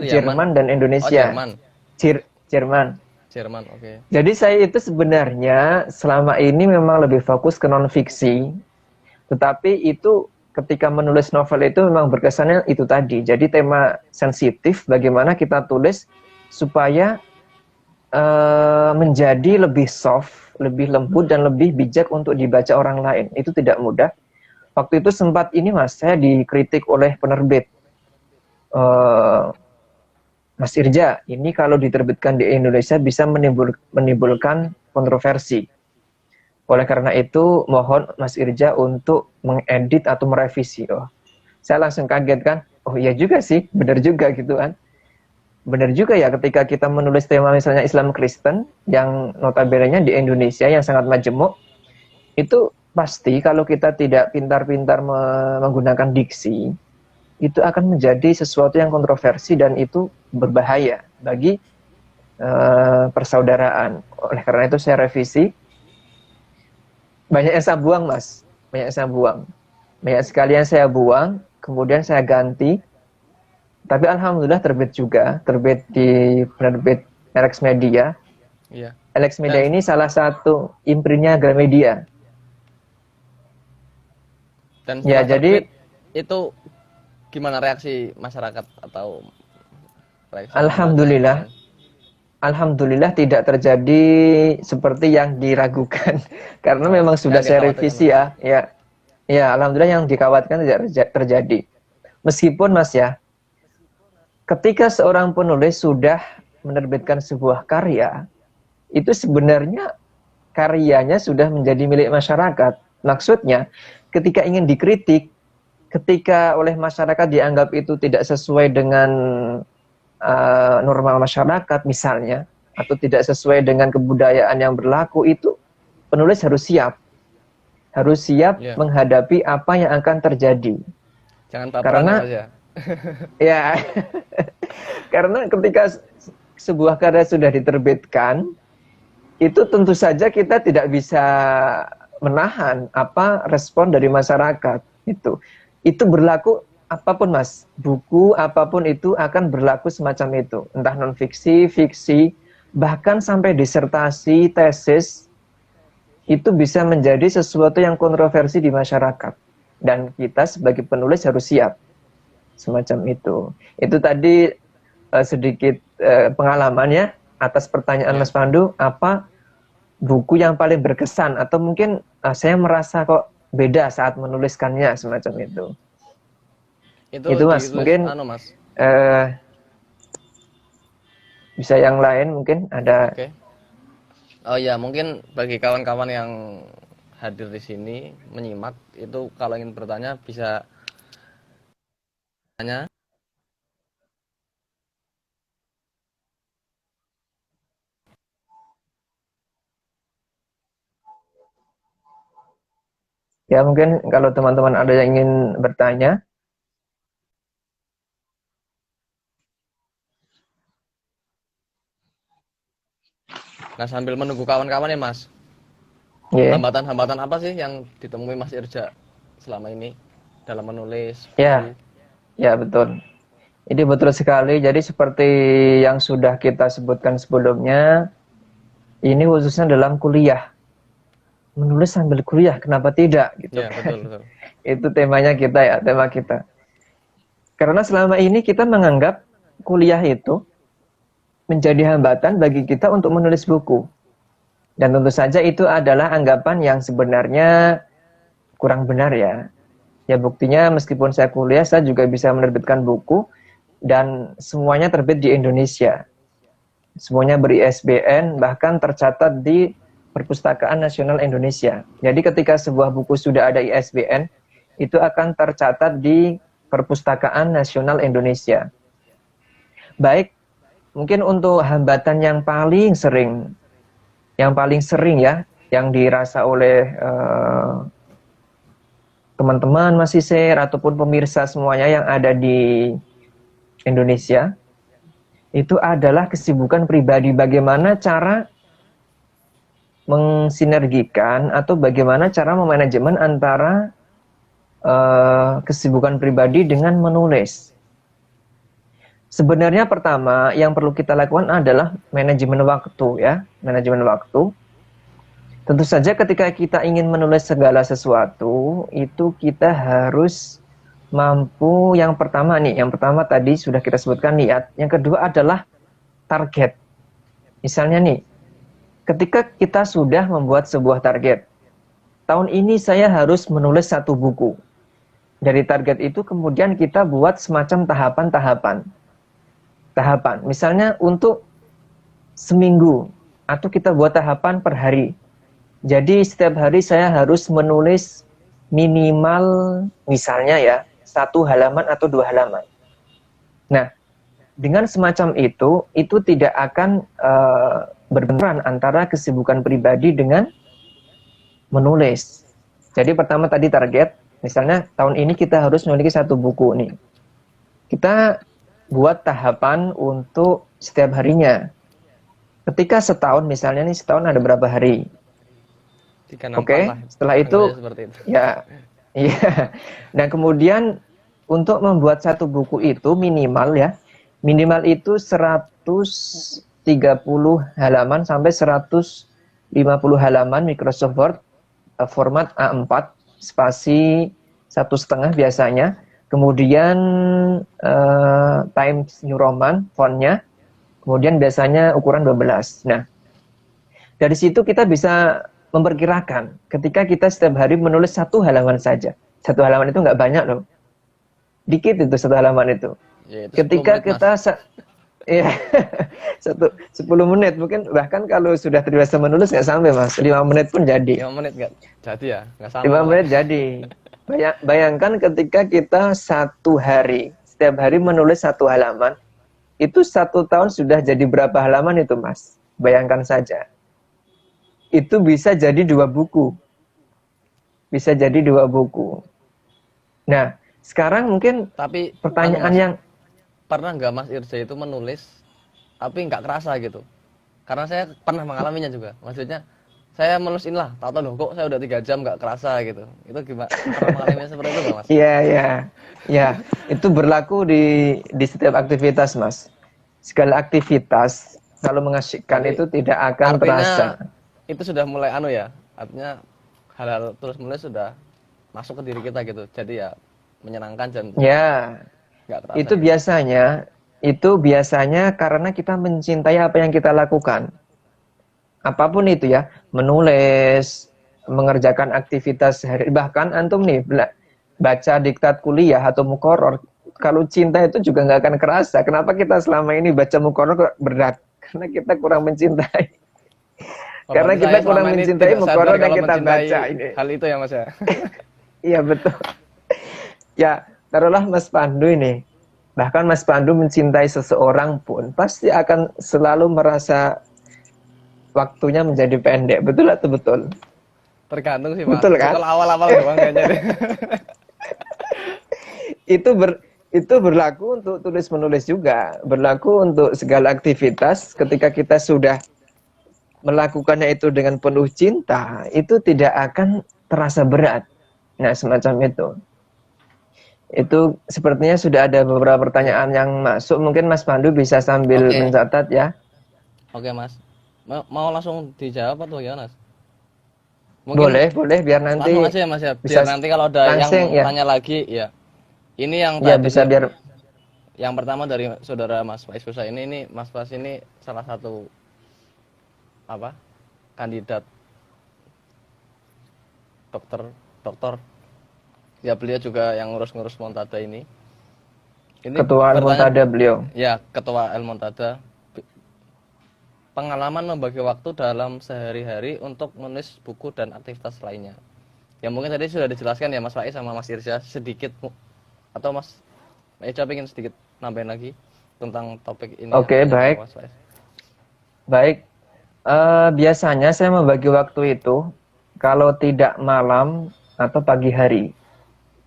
Jerman, dan Indonesia. Jerman, oke. Jadi saya itu sebenarnya selama ini memang lebih fokus ke non-fiksi. Tetapi itu ketika menulis novel itu memang berkesannya itu tadi. Jadi tema sensitif bagaimana kita tulis supaya menjadi lebih soft, lebih lembut, dan lebih bijak untuk dibaca orang lain. Itu tidak mudah. Waktu itu sempat ini, Mas, saya dikritik oleh penerbit. Mas Irja, ini kalau diterbitkan di Indonesia bisa menimbulkan kontroversi. Oleh karena itu, mohon Mas Irja untuk mengedit atau merevisi. Saya langsung kaget kan. Oh iya juga sih, benar juga gitu kan. Benar juga ya ketika kita menulis tema misalnya Islam Kristen, yang notabene-nya di Indonesia yang sangat majemuk, itu pasti kalau kita tidak pintar-pintar menggunakan diksi, itu akan menjadi sesuatu yang kontroversi dan itu berbahaya bagi persaudaraan. Oleh karena itu saya revisi. Banyak yang saya buang, Mas. Banyak sekali yang saya buang, kemudian saya ganti. Tapi alhamdulillah terbit juga, terbit di penerbit Alex Media. Iya. Alex Media Dan- ini salah satu imprintnya Gramedia. Dan Ya, setelah jadi- terbit, itu gimana reaksi masyarakat atau reaksi Alhamdulillah. pembaca? Alhamdulillah tidak terjadi seperti yang diragukan karena Oh, memang sudah yang saya dikhawatirkan revisi ya. Ya, alhamdulillah yang dikhawatirkan tidak terjadi. Meskipun Mas ya, ketika seorang penulis sudah menerbitkan sebuah karya, itu sebenarnya karyanya sudah menjadi milik masyarakat. Maksudnya, ketika ingin dikritik, ketika oleh masyarakat dianggap itu tidak sesuai dengan norma masyarakat misalnya, atau tidak sesuai dengan kebudayaan yang berlaku, itu penulis harus siap Iya. menghadapi apa yang akan terjadi. Jangan baperan Karena- ya, Mas ya. Ya, karena ketika sebuah karya sudah diterbitkan, itu tentu saja kita tidak bisa menahan apa respon dari masyarakat. Itu berlaku apapun Mas, buku apapun itu akan berlaku semacam itu. Entah non-fiksi, fiksi, bahkan sampai disertasi, tesis, itu bisa menjadi sesuatu yang kontroversi di masyarakat. Dan kita sebagai penulis harus siap semacam itu. Itu tadi sedikit pengalaman ya atas pertanyaan Ya. Mas Pandu, apa buku yang paling berkesan atau mungkin saya merasa kok beda saat menuliskannya semacam itu. Itu, Mas, ditulis, mungkin Mas. bisa yang lain mungkin ada. Oke. Oh ya, mungkin bagi kawan-kawan yang hadir di sini menyimak itu kalau ingin bertanya bisa tanya. Ya mungkin kalau teman-teman ada yang ingin bertanya. Nah, sambil menunggu kawan-kawan ya, Mas. Ya. Hambatan-hambatan apa sih yang ditemui Mas Irja selama ini dalam menulis? Ya. Ya, betul. Ini betul sekali. Jadi seperti yang sudah kita sebutkan sebelumnya, ini khususnya dalam kuliah. Menulis sambil kuliah, kenapa tidak? Gitu Ya, kan. betul. Itu temanya kita ya, tema kita. Karena selama ini kita menganggap kuliah itu menjadi hambatan bagi kita untuk menulis buku. Dan tentu saja itu adalah anggapan yang sebenarnya kurang benar ya. Ya buktinya meskipun saya kuliah, saya juga bisa menerbitkan buku dan semuanya terbit di Indonesia. Semuanya ber-ISBN, bahkan tercatat di Perpustakaan Nasional Indonesia. Jadi ketika sebuah buku sudah ada ISBN, itu akan tercatat di Perpustakaan Nasional Indonesia. Baik, mungkin untuk hambatan yang paling sering ya, yang dirasa oleh teman-teman mahasiswa ataupun pemirsa semuanya yang ada di Indonesia, itu adalah kesibukan pribadi. Bagaimana cara mensinergikan atau bagaimana cara memanajemen antara kesibukan pribadi dengan menulis. Sebenarnya pertama yang perlu kita lakukan adalah manajemen waktu ya, manajemen waktu. Tentu saja ketika kita ingin menulis segala sesuatu, itu kita harus mampu, yang pertama tadi sudah kita sebutkan niat, yang kedua adalah target. Misalnya nih, ketika kita sudah membuat sebuah target, tahun ini saya harus menulis 1 buku. Dari target itu kemudian kita buat semacam tahapan. Misalnya untuk seminggu, atau kita buat tahapan per hari. Jadi setiap hari saya harus menulis minimal misalnya ya 1 halaman atau 2 halaman. Nah, dengan semacam itu tidak akan berbenturan antara kesibukan pribadi dengan menulis. Jadi pertama tadi target, misalnya tahun ini kita harus memiliki 1 buku nih. Kita buat tahapan untuk setiap harinya. Ketika setahun misalnya nih, setahun ada berapa hari? Oke, setelah itu ya, iya. Dan kemudian untuk membuat 1 buku itu minimal itu 100 halaman sampai 150 halaman Microsoft Word, format A4 spasi 1,5 biasanya. Kemudian Times New Roman fontnya, kemudian biasanya ukuran 12. Nah, dari situ kita bisa memperkirakan ketika kita setiap hari menulis 1 halaman saja. 1 halaman itu nggak banyak loh, dikit itu 1 halaman itu. Ya, itu 10 Ketika menit, kita ya 10 menit, mungkin bahkan kalau sudah terbiasa menulis nggak sampai Mas, 5 menit pun jadi. 5 menit nggak jadi ya, nggak sama 5 malah. menit jadi. Bayangkan ketika kita 1 hari, setiap hari menulis 1 halaman, itu 1 tahun sudah jadi berapa halaman itu Mas? Bayangkan saja. Itu bisa jadi 2 buku. Bisa jadi 2 buku. Nah, sekarang mungkin Tapi pertanyaan Mas, yang pernah nggak Mas Irja itu menulis tapi nggak kerasa gitu? Karena saya pernah mengalaminya juga. Maksudnya saya menulis inilah, tahu-tahu loh kok saya udah 3 jam nggak kerasa gitu. Itu gimana? Pernah mengalaminya seperti itu nggak Mas? Iya, iya. Ya, itu berlaku di setiap aktivitas, Mas. Segala aktivitas kalau mengasyikkan Jadi, itu tidak akan terasa. itu sudah mulai anu ya. Artinya hal-hal terus menulis sudah masuk ke diri kita gitu. Jadi ya menyenangkan dan Ya, nggak terasa. itu gitu. biasanya karena kita mencintai apa yang kita lakukan. Apapun itu ya, menulis, mengerjakan aktivitas sehari, bahkan antum nih baca diktat kuliah atau mukoror, kalau cinta itu juga nggak akan kerasa. Kenapa kita selama ini baca mukoror kok berat? Karena kita kurang mencintai. Karena Berarti kita saya kurang selama ini mencintai tidak sadar mukoror yang kalau kita mencintai baca ini. hal itu ya Mas ya. Iya betul. Ya, taruhlah Mas Pandu ini. Bahkan Mas Pandu mencintai seseorang pun pasti akan selalu merasa waktunya menjadi pendek. Betul atau betul? Tergantung sih Mas. Betul kan? Kalau awal-awal doang kayaknya deh. Itu berlaku untuk tulis menulis juga, berlaku untuk segala aktivitas. Ketika kita sudah melakukannya itu dengan penuh cinta, itu tidak akan terasa berat. Nah, semacam itu. Itu sepertinya sudah ada beberapa pertanyaan yang masuk. Mungkin Mas Pandu bisa sambil Oke. mencatat ya. Oke Mas. Mau langsung dijawab atau gimana Mas? Boleh, biar nanti langsung aja ya Mas ya. bisa Biar nanti kalau ada langsing, yang ya. tanya lagi ya. Ini yang Ya, tadi bisa sih, biar yang pertama dari saudara Mas Faiz Husa ini Mas Faiz ini salah satu kandidat dokter. Ya beliau juga yang ngurus-ngurus Montada ini. Ketua Al-Montada beliau. Ya, Ketua Al-Montada. Pengalaman membagi waktu dalam sehari-hari untuk menulis buku dan aktivitas lainnya. Ya mungkin tadi sudah dijelaskan ya Mas Faiz sama Mas Irsya sedikit, atau Mas Eja pengen sedikit nambahin lagi tentang topik ini. Oke, baik. Mas Faiz. Baik. Biasanya saya membagi waktu itu kalau tidak malam atau pagi hari.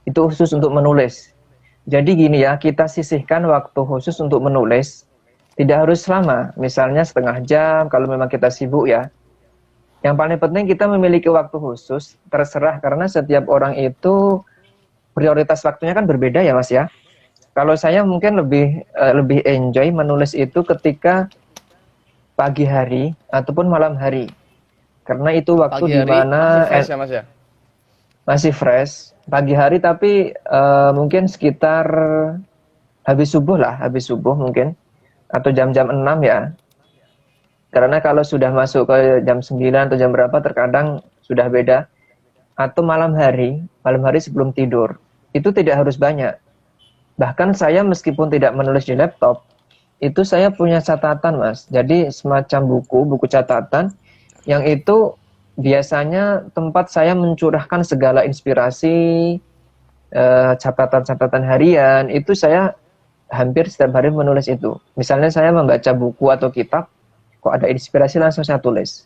Itu khusus untuk menulis. Jadi gini ya, kita sisihkan waktu khusus untuk menulis. Tidak harus lama, misalnya setengah jam kalau memang kita sibuk ya. Yang paling penting kita memiliki waktu khusus, terserah karena setiap orang itu prioritas waktunya kan berbeda ya Mas ya. Kalau saya mungkin lebih enjoy menulis itu ketika pagi hari ataupun malam hari. Karena itu waktu Pagi di hari mana masih fresh ya Mas ya? masih fresh. Pagi hari tapi mungkin sekitar habis subuh mungkin. Atau jam-jam 6 ya. Karena kalau sudah masuk ke jam 9 atau jam berapa terkadang sudah beda. Atau malam hari sebelum tidur. Itu tidak harus banyak. Bahkan saya meskipun tidak menulis di laptop, itu saya punya catatan Mas. Jadi semacam buku catatan yang itu biasanya tempat saya mencurahkan segala inspirasi, catatan-catatan harian, itu saya hampir setiap hari menulis itu. Misalnya saya membaca buku atau kitab, kok ada inspirasi langsung saya tulis.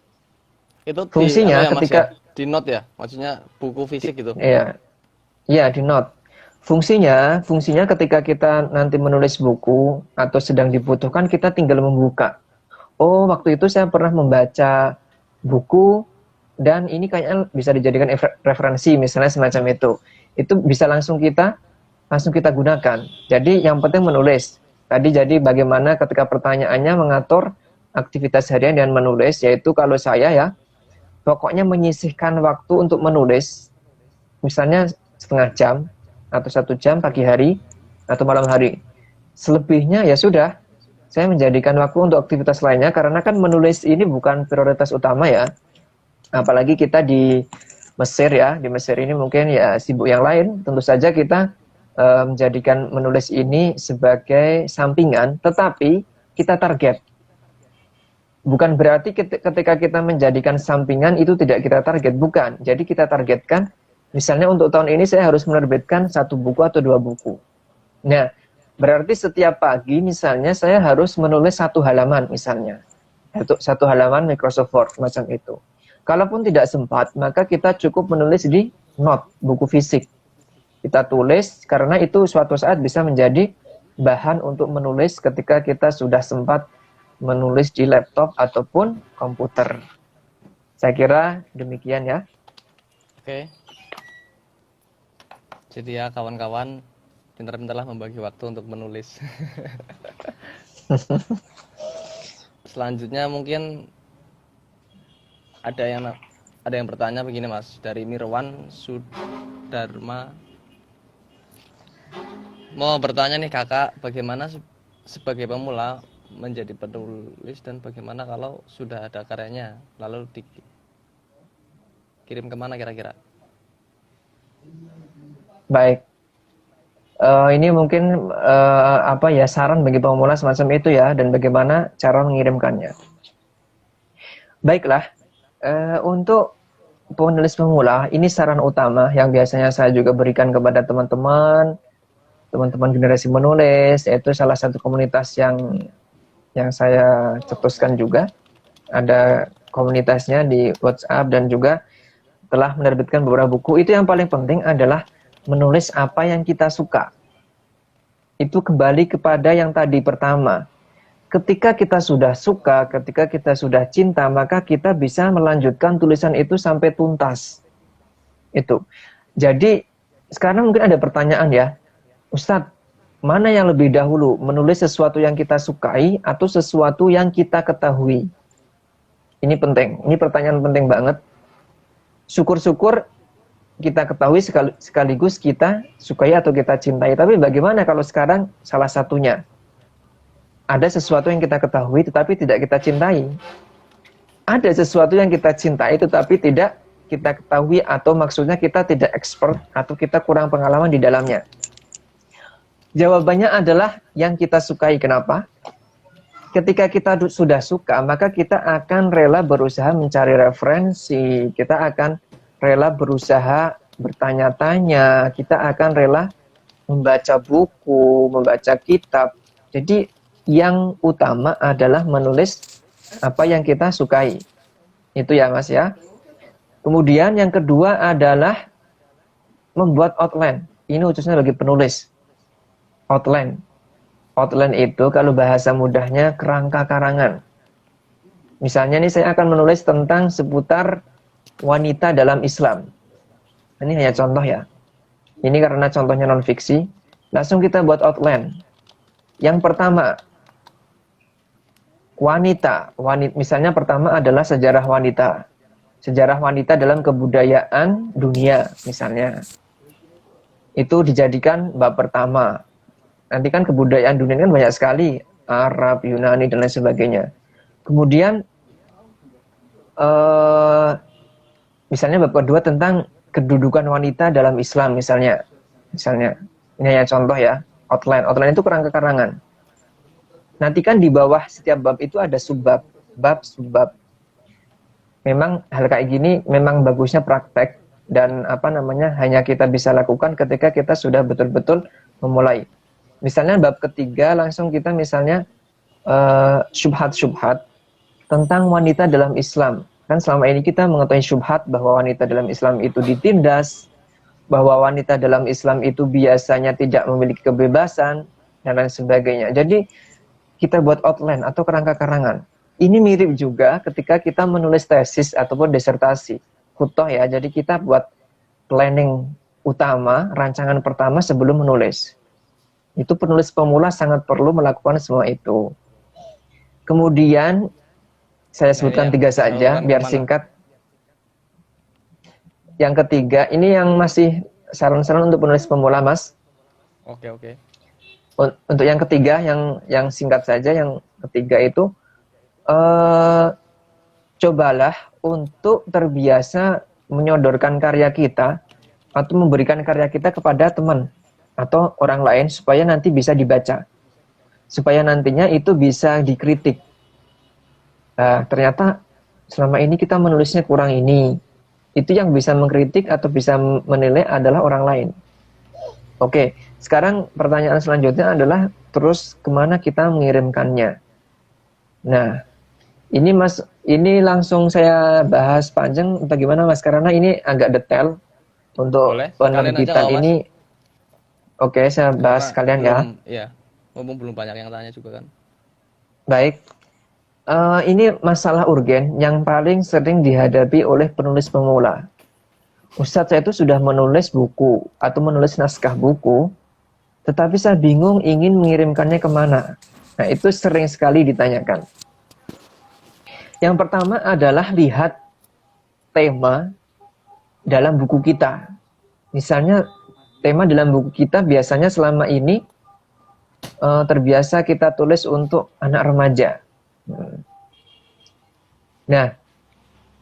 Itu fungsinya ketika di note ya, maksudnya buku fisik gitu. Iya, di note. Fungsinya ketika kita nanti menulis buku atau sedang dibutuhkan, kita tinggal membuka. Oh, waktu itu saya pernah membaca buku dan ini kayaknya bisa dijadikan referensi, misalnya semacam itu. Itu bisa langsung kita gunakan. Jadi yang penting menulis. Tadi jadi bagaimana ketika pertanyaannya mengatur aktivitas harian dan menulis, yaitu kalau saya ya, pokoknya menyisihkan waktu untuk menulis, misalnya setengah jam atau 1 jam pagi hari atau malam hari. Selebihnya ya sudah, saya menjadikan waktu untuk aktivitas lainnya, karena kan menulis ini bukan prioritas utama ya. Apalagi kita di Mesir ya, di Mesir ini mungkin ya sibuk yang lain. Tentu saja kita menjadikan menulis ini sebagai sampingan, tetapi kita target. Bukan berarti ketika kita menjadikan sampingan itu tidak kita target, bukan. Jadi kita targetkan, misalnya untuk tahun ini saya harus menerbitkan 1 buku atau 2 buku. Nah, berarti setiap pagi misalnya saya harus menulis 1 halaman misalnya. 1 halaman Microsoft Word, macam itu. Kalaupun tidak sempat, maka kita cukup menulis di note, buku fisik. Kita tulis, karena itu suatu saat bisa menjadi bahan untuk menulis ketika kita sudah sempat menulis di laptop ataupun komputer. Saya kira demikian ya. Oke. Jadi ya kawan-kawan, pintar-pintarlah membagi waktu untuk menulis. Selanjutnya mungkin ada yang bertanya begini Mas, dari Mirwan Sudarma. Mau bertanya nih Kakak, bagaimana sebagai pemula menjadi penulis, dan bagaimana kalau sudah ada karyanya lalu dikirim kemana kira-kira? Baik, ini mungkin saran bagi pemula semacam itu ya, dan bagaimana cara mengirimkannya. Baiklah, untuk penulis pemula ini saran utama yang biasanya saya juga berikan kepada teman-teman generasi menulis, yaitu salah satu komunitas yang saya cetuskan juga. Ada komunitasnya di WhatsApp dan juga telah menerbitkan beberapa buku. Itu yang paling penting adalah menulis apa yang kita suka. Itu kembali kepada yang tadi pertama. Ketika kita sudah suka, ketika kita sudah cinta, maka kita bisa melanjutkan tulisan itu sampai tuntas. Itu. Jadi sekarang mungkin ada pertanyaan ya, Ustadz, mana yang lebih dahulu, menulis sesuatu yang kita sukai atau sesuatu yang kita ketahui? Ini penting, ini pertanyaan penting banget. Syukur-syukur kita ketahui sekaligus kita sukai atau kita cintai. Tapi bagaimana kalau sekarang salah satunya? Ada sesuatu yang kita ketahui tetapi tidak kita cintai. Ada sesuatu yang kita cintai tetapi tidak kita ketahui, atau maksudnya kita tidak expert atau kita kurang pengalaman di dalamnya. Jawabannya adalah yang kita sukai. Kenapa? Ketika kita sudah suka, maka kita akan rela berusaha mencari referensi, kita akan rela berusaha bertanya-tanya, kita akan rela membaca buku, membaca kitab. Jadi yang utama adalah menulis apa yang kita sukai. Itu ya Mas ya. Kemudian yang kedua adalah membuat outline. Ini khususnya bagi penulis. Outline. Outline itu kalau bahasa mudahnya kerangka karangan. Misalnya nih saya akan menulis tentang seputar wanita dalam Islam. Ini hanya contoh ya. Ini karena contohnya non-fiksi. Langsung kita buat outline. Yang pertama, wanita. Misalnya pertama adalah sejarah wanita. Sejarah wanita dalam kebudayaan dunia misalnya. Itu dijadikan bab pertama. Nanti kan kebudayaan dunia kan banyak sekali, Arab, Yunani, dan lain sebagainya. Kemudian, misalnya bab kedua tentang kedudukan wanita dalam Islam, misalnya. Ini hanya contoh ya, outline. Outline itu kerangka karangan. Nanti kan di bawah setiap bab itu ada subbab, subbab. Memang hal kayak gini memang bagusnya praktek, dan hanya kita bisa lakukan ketika kita sudah betul-betul memulai. Misalnya bab ketiga langsung kita misalnya syubhat-syubhat tentang wanita dalam Islam. Kan selama ini kita mengetahui syubhat bahwa wanita dalam Islam itu ditindas, bahwa wanita dalam Islam itu biasanya tidak memiliki kebebasan, dan lain sebagainya. Jadi kita buat outline atau kerangka karangan. Ini mirip juga ketika kita menulis tesis ataupun disertasi. Khutoh ya, jadi kita buat planning utama, rancangan pertama sebelum menulis. Itu penulis pemula sangat perlu melakukan semua itu. Kemudian Saya Nah, sebutkan yang 3 saja disalurkan biar kemana? singkat. Yang ketiga, ini yang masih saran-saran untuk penulis pemula, Mas. Oke, oke. Untuk yang ketiga, yang singkat saja, yang ketiga itu eh, cobalah untuk terbiasa menyodorkan karya kita atau memberikan karya kita kepada teman atau orang lain supaya nanti bisa dibaca, supaya nantinya itu bisa dikritik. Nah, ternyata selama ini kita menulisnya kurang ini. Itu yang bisa mengkritik atau bisa menilai adalah orang lain. Oke, sekarang pertanyaan selanjutnya adalah terus kemana kita mengirimkannya. Nah, ini Mas, ini langsung saya bahas panjang atau gimana Mas? Karena ini agak detail untuk Boleh, sekalian aja penerbitan nggak, Mas? ini. Oke, saya Karena bahas sekalian ya. belum, ya, mumpung belum banyak yang tanya juga kan. Baik. Ini masalah urgen yang paling sering dihadapi oleh penulis pemula. Ustadz, saya itu sudah menulis buku atau menulis naskah buku, tetapi saya bingung ingin mengirimkannya kemana. Nah, itu sering sekali ditanyakan. Yang pertama adalah lihat tema dalam buku kita. Misalnya, tema dalam buku kita biasanya selama ini terbiasa kita tulis untuk anak remaja. Nah,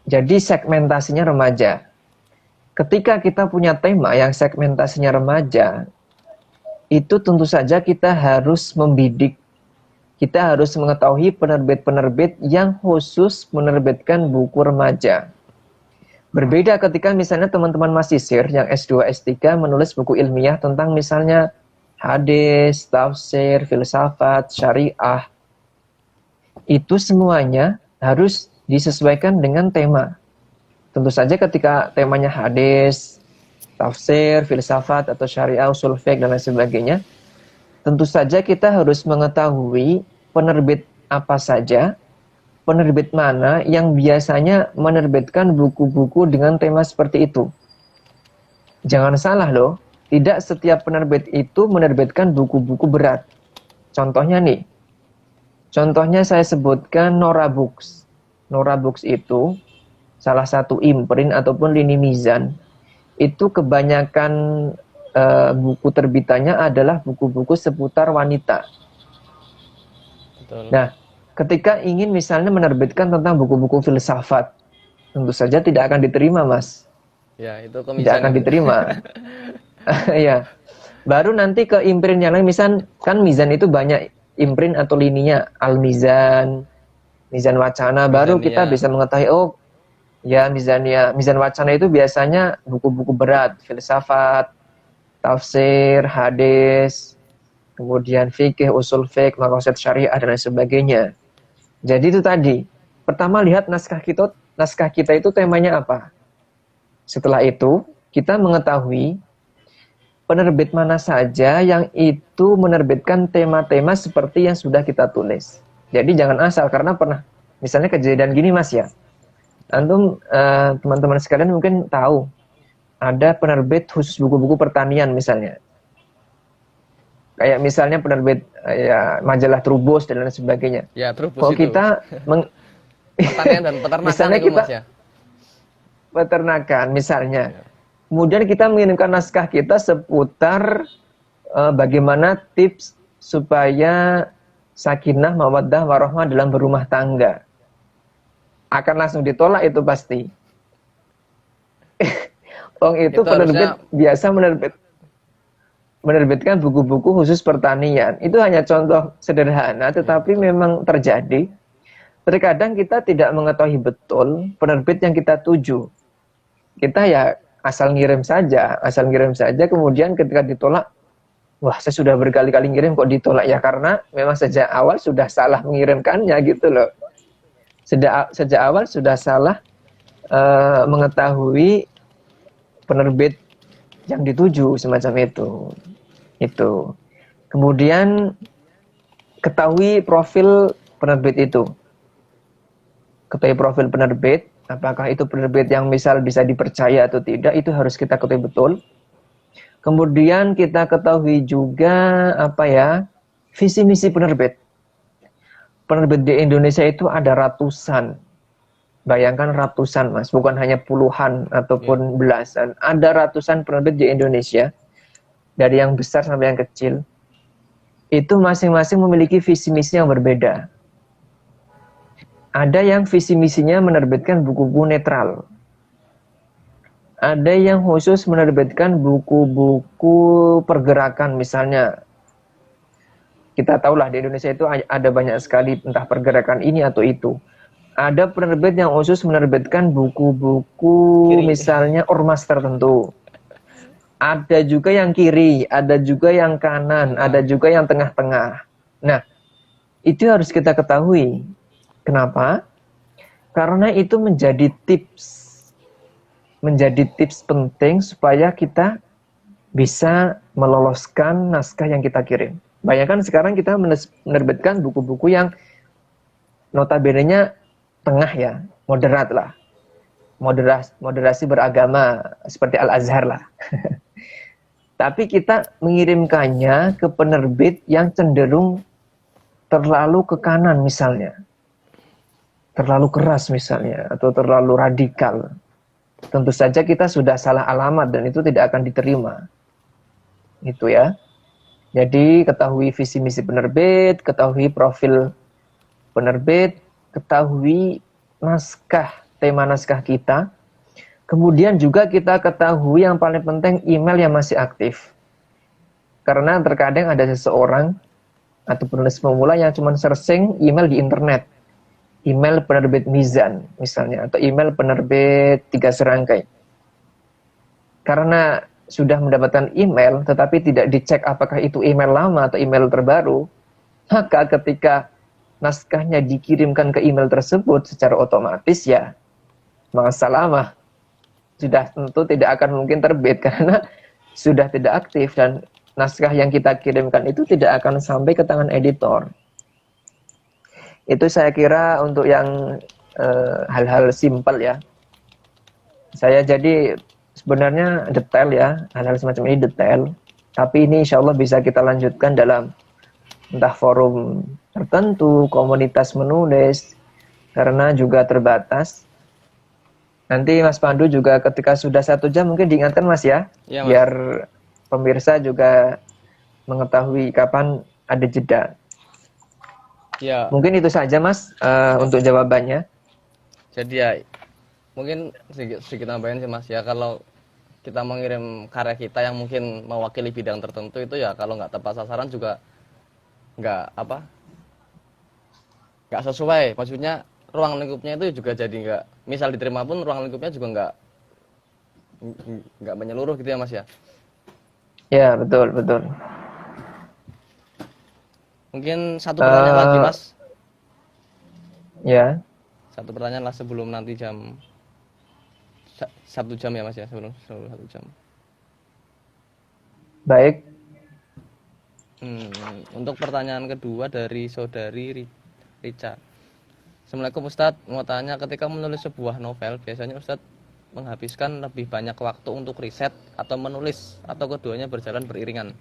jadi segmentasinya remaja. Ketika kita punya tema yang segmentasinya remaja, itu tentu saja kita harus membidik. Kita harus mengetahui penerbit-penerbit yang khusus menerbitkan buku remaja. Berbeda ketika misalnya teman-teman mahasiswa yang S2, S3 menulis buku ilmiah tentang misalnya hadis, tafsir, filsafat, syariah. Itu semuanya harus disesuaikan dengan tema. Tentu saja ketika temanya hadis, tafsir, filsafat, atau syariah, usul fiqh, dan lain sebagainya, tentu saja kita harus mengetahui penerbit apa saja, penerbit mana yang biasanya menerbitkan buku-buku dengan tema seperti itu. Jangan salah loh, tidak setiap penerbit itu menerbitkan buku-buku berat. Contohnya nih, contohnya saya sebutkan Nora Books. Nora Books itu salah satu imprint ataupun lini mizan. Itu kebanyakan buku terbitannya adalah buku-buku seputar wanita. Betul. Nah, ketika ingin misalnya menerbitkan tentang buku-buku filsafat, tentu saja tidak akan diterima, Mas. Ya, itu Tidak komisan akan itu. diterima. Ya. Baru nanti ke imprint yang lain, misal kan mizan itu banyak imprint atau lininya, Al-Mizan, Mizan Wacana, baru kita Mizania. bisa mengetahui, oh ya mizannya, Mizan Wacana itu biasanya buku-buku berat, filsafat, tafsir, hadis, kemudian fikih, usul fiqh, maqasid syariah, dan lain sebagainya. Jadi itu tadi, pertama lihat naskah kita itu temanya apa. Setelah itu, kita mengetahui penerbit mana saja yang itu menerbitkan tema-tema seperti yang sudah kita tulis. Jadi jangan asal, karena pernah, misalnya kejadian gini Mas ya, antum teman-teman sekalian mungkin tahu, ada penerbit khusus buku-buku pertanian misalnya. Kayak misalnya penerbit ya majalah Trubus dan lain sebagainya. Ya, Trubus Kalau itu. kita Pertanian dan peternakan misalnya itu, kita Mas ya. peternakan misalnya. Kemudian kita mengirimkan naskah kita seputar bagaimana tips supaya sakinah, mawaddah, warahmah dalam berumah tangga. Akan langsung ditolak itu pasti. Wong itu penerbit harusnya biasa menerbitkan buku-buku khusus pertanian. Itu hanya contoh sederhana, tetapi memang terjadi. Terkadang kita tidak mengetahui betul penerbit yang kita tuju. Kita ya asal ngirim saja, kemudian ketika ditolak, wah saya sudah berkali-kali ngirim kok ditolak, ya karena memang sejak awal sudah salah mengirimkannya gitu loh. Sejak awal sudah salah mengetahui penerbit yang dituju, semacam itu. Kemudian ketahui profil penerbit itu. Ketahui profil penerbit, apakah itu penerbit yang misal bisa dipercaya atau tidak, itu harus kita ketahui betul. Kemudian kita ketahui juga visi misi penerbit. penerbit di Indonesia itu ada ratusan. Bayangkan ratusan, Mas, bukan hanya puluhan ataupun belasan. Ada ratusan penerbit di Indonesia, dari yang besar sampai yang kecil. Itu masing-masing memiliki visi misi yang berbeda. Ada yang visi misinya menerbitkan buku-buku netral. Ada yang khusus menerbitkan buku-buku pergerakan, misalnya. Kita tahulah di Indonesia itu ada banyak sekali entah pergerakan ini atau itu. Ada penerbit yang khusus menerbitkan buku-buku misalnya ormas tertentu. Ada juga yang kiri, ada juga yang kanan, ada juga yang tengah-tengah. Nah, itu harus kita ketahui. Kenapa? Karena itu menjadi tips penting supaya kita bisa meloloskan naskah yang kita kirim. Bayangkan sekarang kita menerbitkan buku-buku yang notabene-nya tengah ya, moderat lah. Moderasi beragama seperti Al-Azhar lah. Tapi kita mengirimkannya ke penerbit yang cenderung terlalu ke kanan misalnya. Terlalu keras misalnya, atau terlalu radikal. Tentu saja kita sudah salah alamat dan itu tidak akan diterima. Itu ya. Jadi ketahui visi misi penerbit, ketahui profil penerbit, ketahui naskah, tema naskah kita. Kemudian juga kita ketahui yang paling penting email yang masih aktif. Karena terkadang ada seseorang atau penulis pemula yang cuma searching email di internet. Email penerbit Mizan misalnya, atau email penerbit 3 Serangkai. Karena sudah mendapatkan email tetapi tidak dicek apakah itu email lama atau email terbaru, maka ketika naskahnya dikirimkan ke email tersebut secara otomatis ya masalah, sudah tentu tidak akan mungkin terbit karena sudah tidak aktif dan naskah yang kita kirimkan itu tidak akan sampai ke tangan editor. Itu saya kira untuk yang hal-hal simpel ya. Saya jadi sebenarnya detail ya, hal-hal semacam ini detail. Tapi ini insya Allah bisa kita lanjutkan dalam entah forum tertentu, komunitas menulis, karena juga terbatas. Nanti Mas Pandu juga ketika sudah 1 jam mungkin diingatkan Mas ya, ya Mas. Biar pemirsa juga mengetahui kapan ada jeda. Ya. Mungkin itu saja Mas untuk jawabannya. Jadi ya mungkin sedikit nambahin sih Mas ya, kalau kita mengirim karya kita yang mungkin mewakili bidang tertentu itu ya kalau nggak tepat sasaran juga nggak sesuai. Maksudnya ruang lingkupnya itu juga jadi nggak, misal diterima pun ruang lingkupnya juga nggak menyeluruh gitu ya Mas ya. Ya betul. Mungkin satu pertanyaan lagi Mas. Ya. Satu pertanyaan lah sebelum nanti jam 1 jam ya Mas ya, sebelum 1 jam. Baik. Untuk pertanyaan kedua dari saudari Rica. Assalamualaikum Ustadz, mau tanya, ketika menulis sebuah novel biasanya Ustadz menghabiskan lebih banyak waktu untuk riset atau menulis, atau keduanya berjalan beriringan?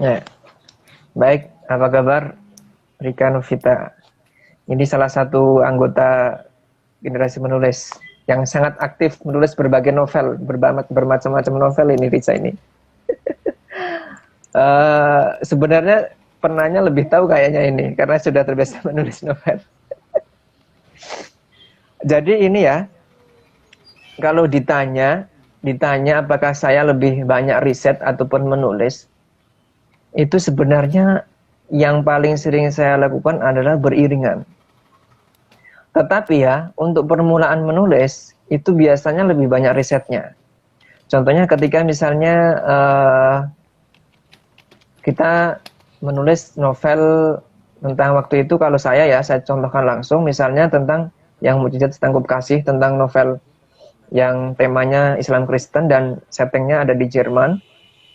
Ya. Baik, apa kabar Rika Novita? Ini salah satu anggota generasi menulis yang sangat aktif menulis berbagai novel, bermacam-macam novel ini Rika ini. Sebenarnya penanya lebih tahu kayaknya ini karena sudah terbiasa menulis novel. Jadi ini ya, kalau ditanya apakah saya lebih banyak riset ataupun menulis, itu sebenarnya yang paling sering saya lakukan adalah beriringan. Tetapi ya, untuk permulaan menulis, itu biasanya lebih banyak risetnya. Contohnya ketika misalnya kita menulis novel tentang waktu itu, kalau saya contohkan langsung, misalnya tentang yang Mukjizat Setangkup Kasih, tentang novel yang temanya Islam Kristen dan settingnya ada di Jerman,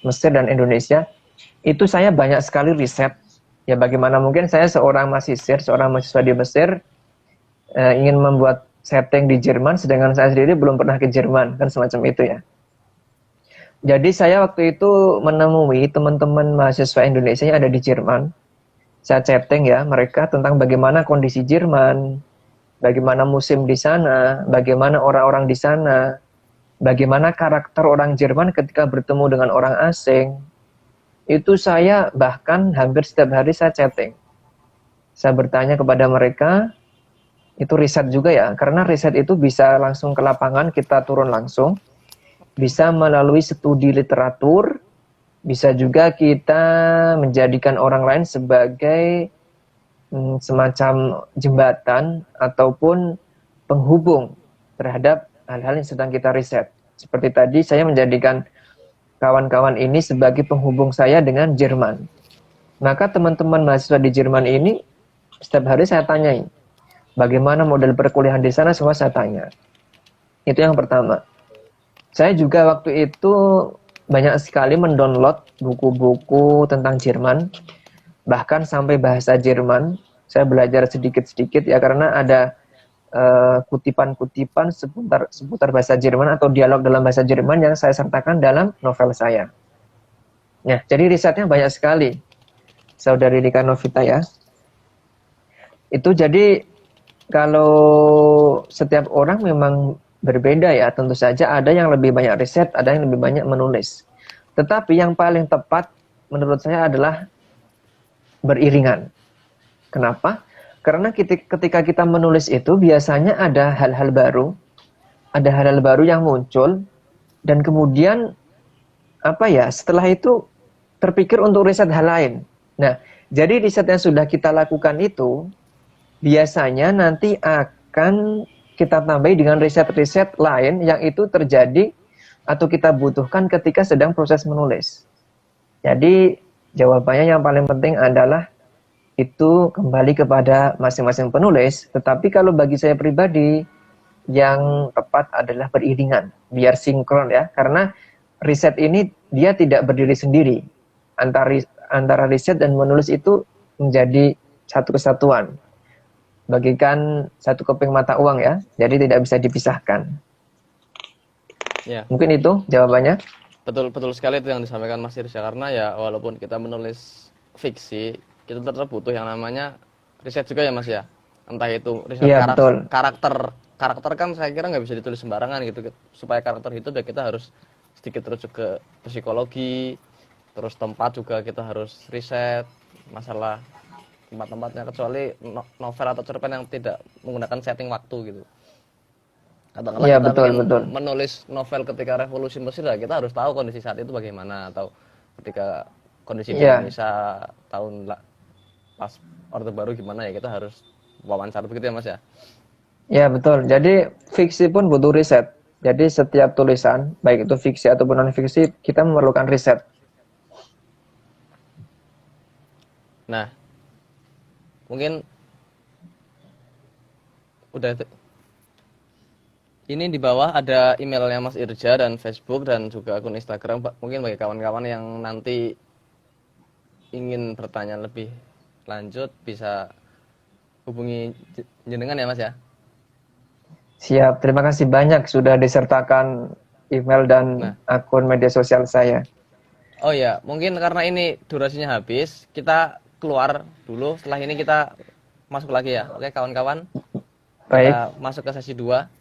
Mesir, dan Indonesia. Itu saya banyak sekali riset. Ya bagaimana mungkin saya seorang mahasiswa di Mesir, ingin membuat setting di Jerman, sedangkan saya sendiri belum pernah ke Jerman, kan semacam itu ya. Jadi saya waktu itu menemui teman-teman mahasiswa Indonesia yang ada di Jerman, saya chatting ya mereka tentang bagaimana kondisi Jerman, bagaimana musim di sana, bagaimana orang-orang di sana, bagaimana karakter orang Jerman ketika bertemu dengan orang asing. Itu saya bahkan hampir setiap hari saya chatting. Saya bertanya kepada mereka, itu riset juga ya, karena riset itu bisa langsung ke lapangan, kita turun langsung, bisa melalui studi literatur, bisa juga kita menjadikan orang lain sebagai semacam jembatan ataupun penghubung terhadap hal-hal yang sedang kita riset. Seperti tadi saya menjadikan kawan-kawan ini sebagai penghubung saya dengan Jerman. Maka teman-teman mahasiswa di Jerman ini setiap hari saya tanyai, bagaimana model perkuliahan di sana, semua saya tanya. Itu yang pertama. Saya juga waktu itu banyak sekali mendownload buku-buku tentang Jerman, bahkan sampai bahasa Jerman. Saya belajar sedikit-sedikit ya, karena ada kutipan-kutipan seputar bahasa Jerman atau dialog dalam bahasa Jerman yang saya sertakan dalam novel saya. Nah, jadi risetnya banyak sekali, Saudari Rika Novita ya. Itu jadi kalau setiap orang memang berbeda ya, tentu saja ada yang lebih banyak riset, ada yang lebih banyak menulis. Tetapi yang paling tepat menurut saya adalah beriringan. Kenapa? Karena ketika kita menulis itu biasanya ada hal-hal baru yang muncul, dan kemudian setelah itu terpikir untuk riset hal lain. Nah, jadi riset yang sudah kita lakukan itu biasanya nanti akan kita tambahi dengan riset-riset lain yang itu terjadi atau kita butuhkan ketika sedang proses menulis. Jadi jawabannya yang paling penting adalah itu kembali kepada masing-masing penulis. Tetapi kalau bagi saya pribadi, yang tepat adalah beriringan, biar sinkron ya. Karena riset ini dia tidak berdiri sendiri. Antara riset dan menulis itu menjadi satu kesatuan. Bagikan satu keping mata uang ya, jadi tidak bisa dipisahkan. Ya. Mungkin itu jawabannya. Betul sekali itu yang disampaikan Mas Irsya, karena ya walaupun kita menulis fiksi, kita tetap butuh yang namanya riset juga ya Mas ya. Entah itu riset Ya, karakter kan saya kira nggak bisa ditulis sembarangan gitu. Supaya karakter hidup ya kita harus sedikit terujuk ke psikologi, terus tempat juga kita harus riset masalah tempat-tempatnya, kecuali novel atau cerpen yang tidak menggunakan setting waktu gitu. Katakanlah ya, kita betul. menulis novel ketika revolusi Mesir, ya kita harus tahu kondisi saat itu bagaimana, atau ketika kondisi di Indonesia tahun pas Orde Baru gimana, ya kita harus wawancara begitu ya Mas ya. Ya, betul. Jadi fiksi pun butuh riset. Jadi setiap tulisan, baik itu fiksi ataupun non fiksi, kita memerlukan riset. Nah, mungkin udah ini di bawah ada emailnya Mas Irja dan Facebook dan juga akun Instagram. Mungkin bagi kawan-kawan yang nanti ingin bertanya lebih lanjut bisa hubungi jenengan ya Mas ya. Siap, terima kasih banyak sudah disertakan email dan akun media sosial saya. Oh ya, mungkin karena ini durasinya habis, kita keluar dulu. Setelah ini kita masuk lagi ya. Oke kawan-kawan, Baik. kita masuk ke sesi 2.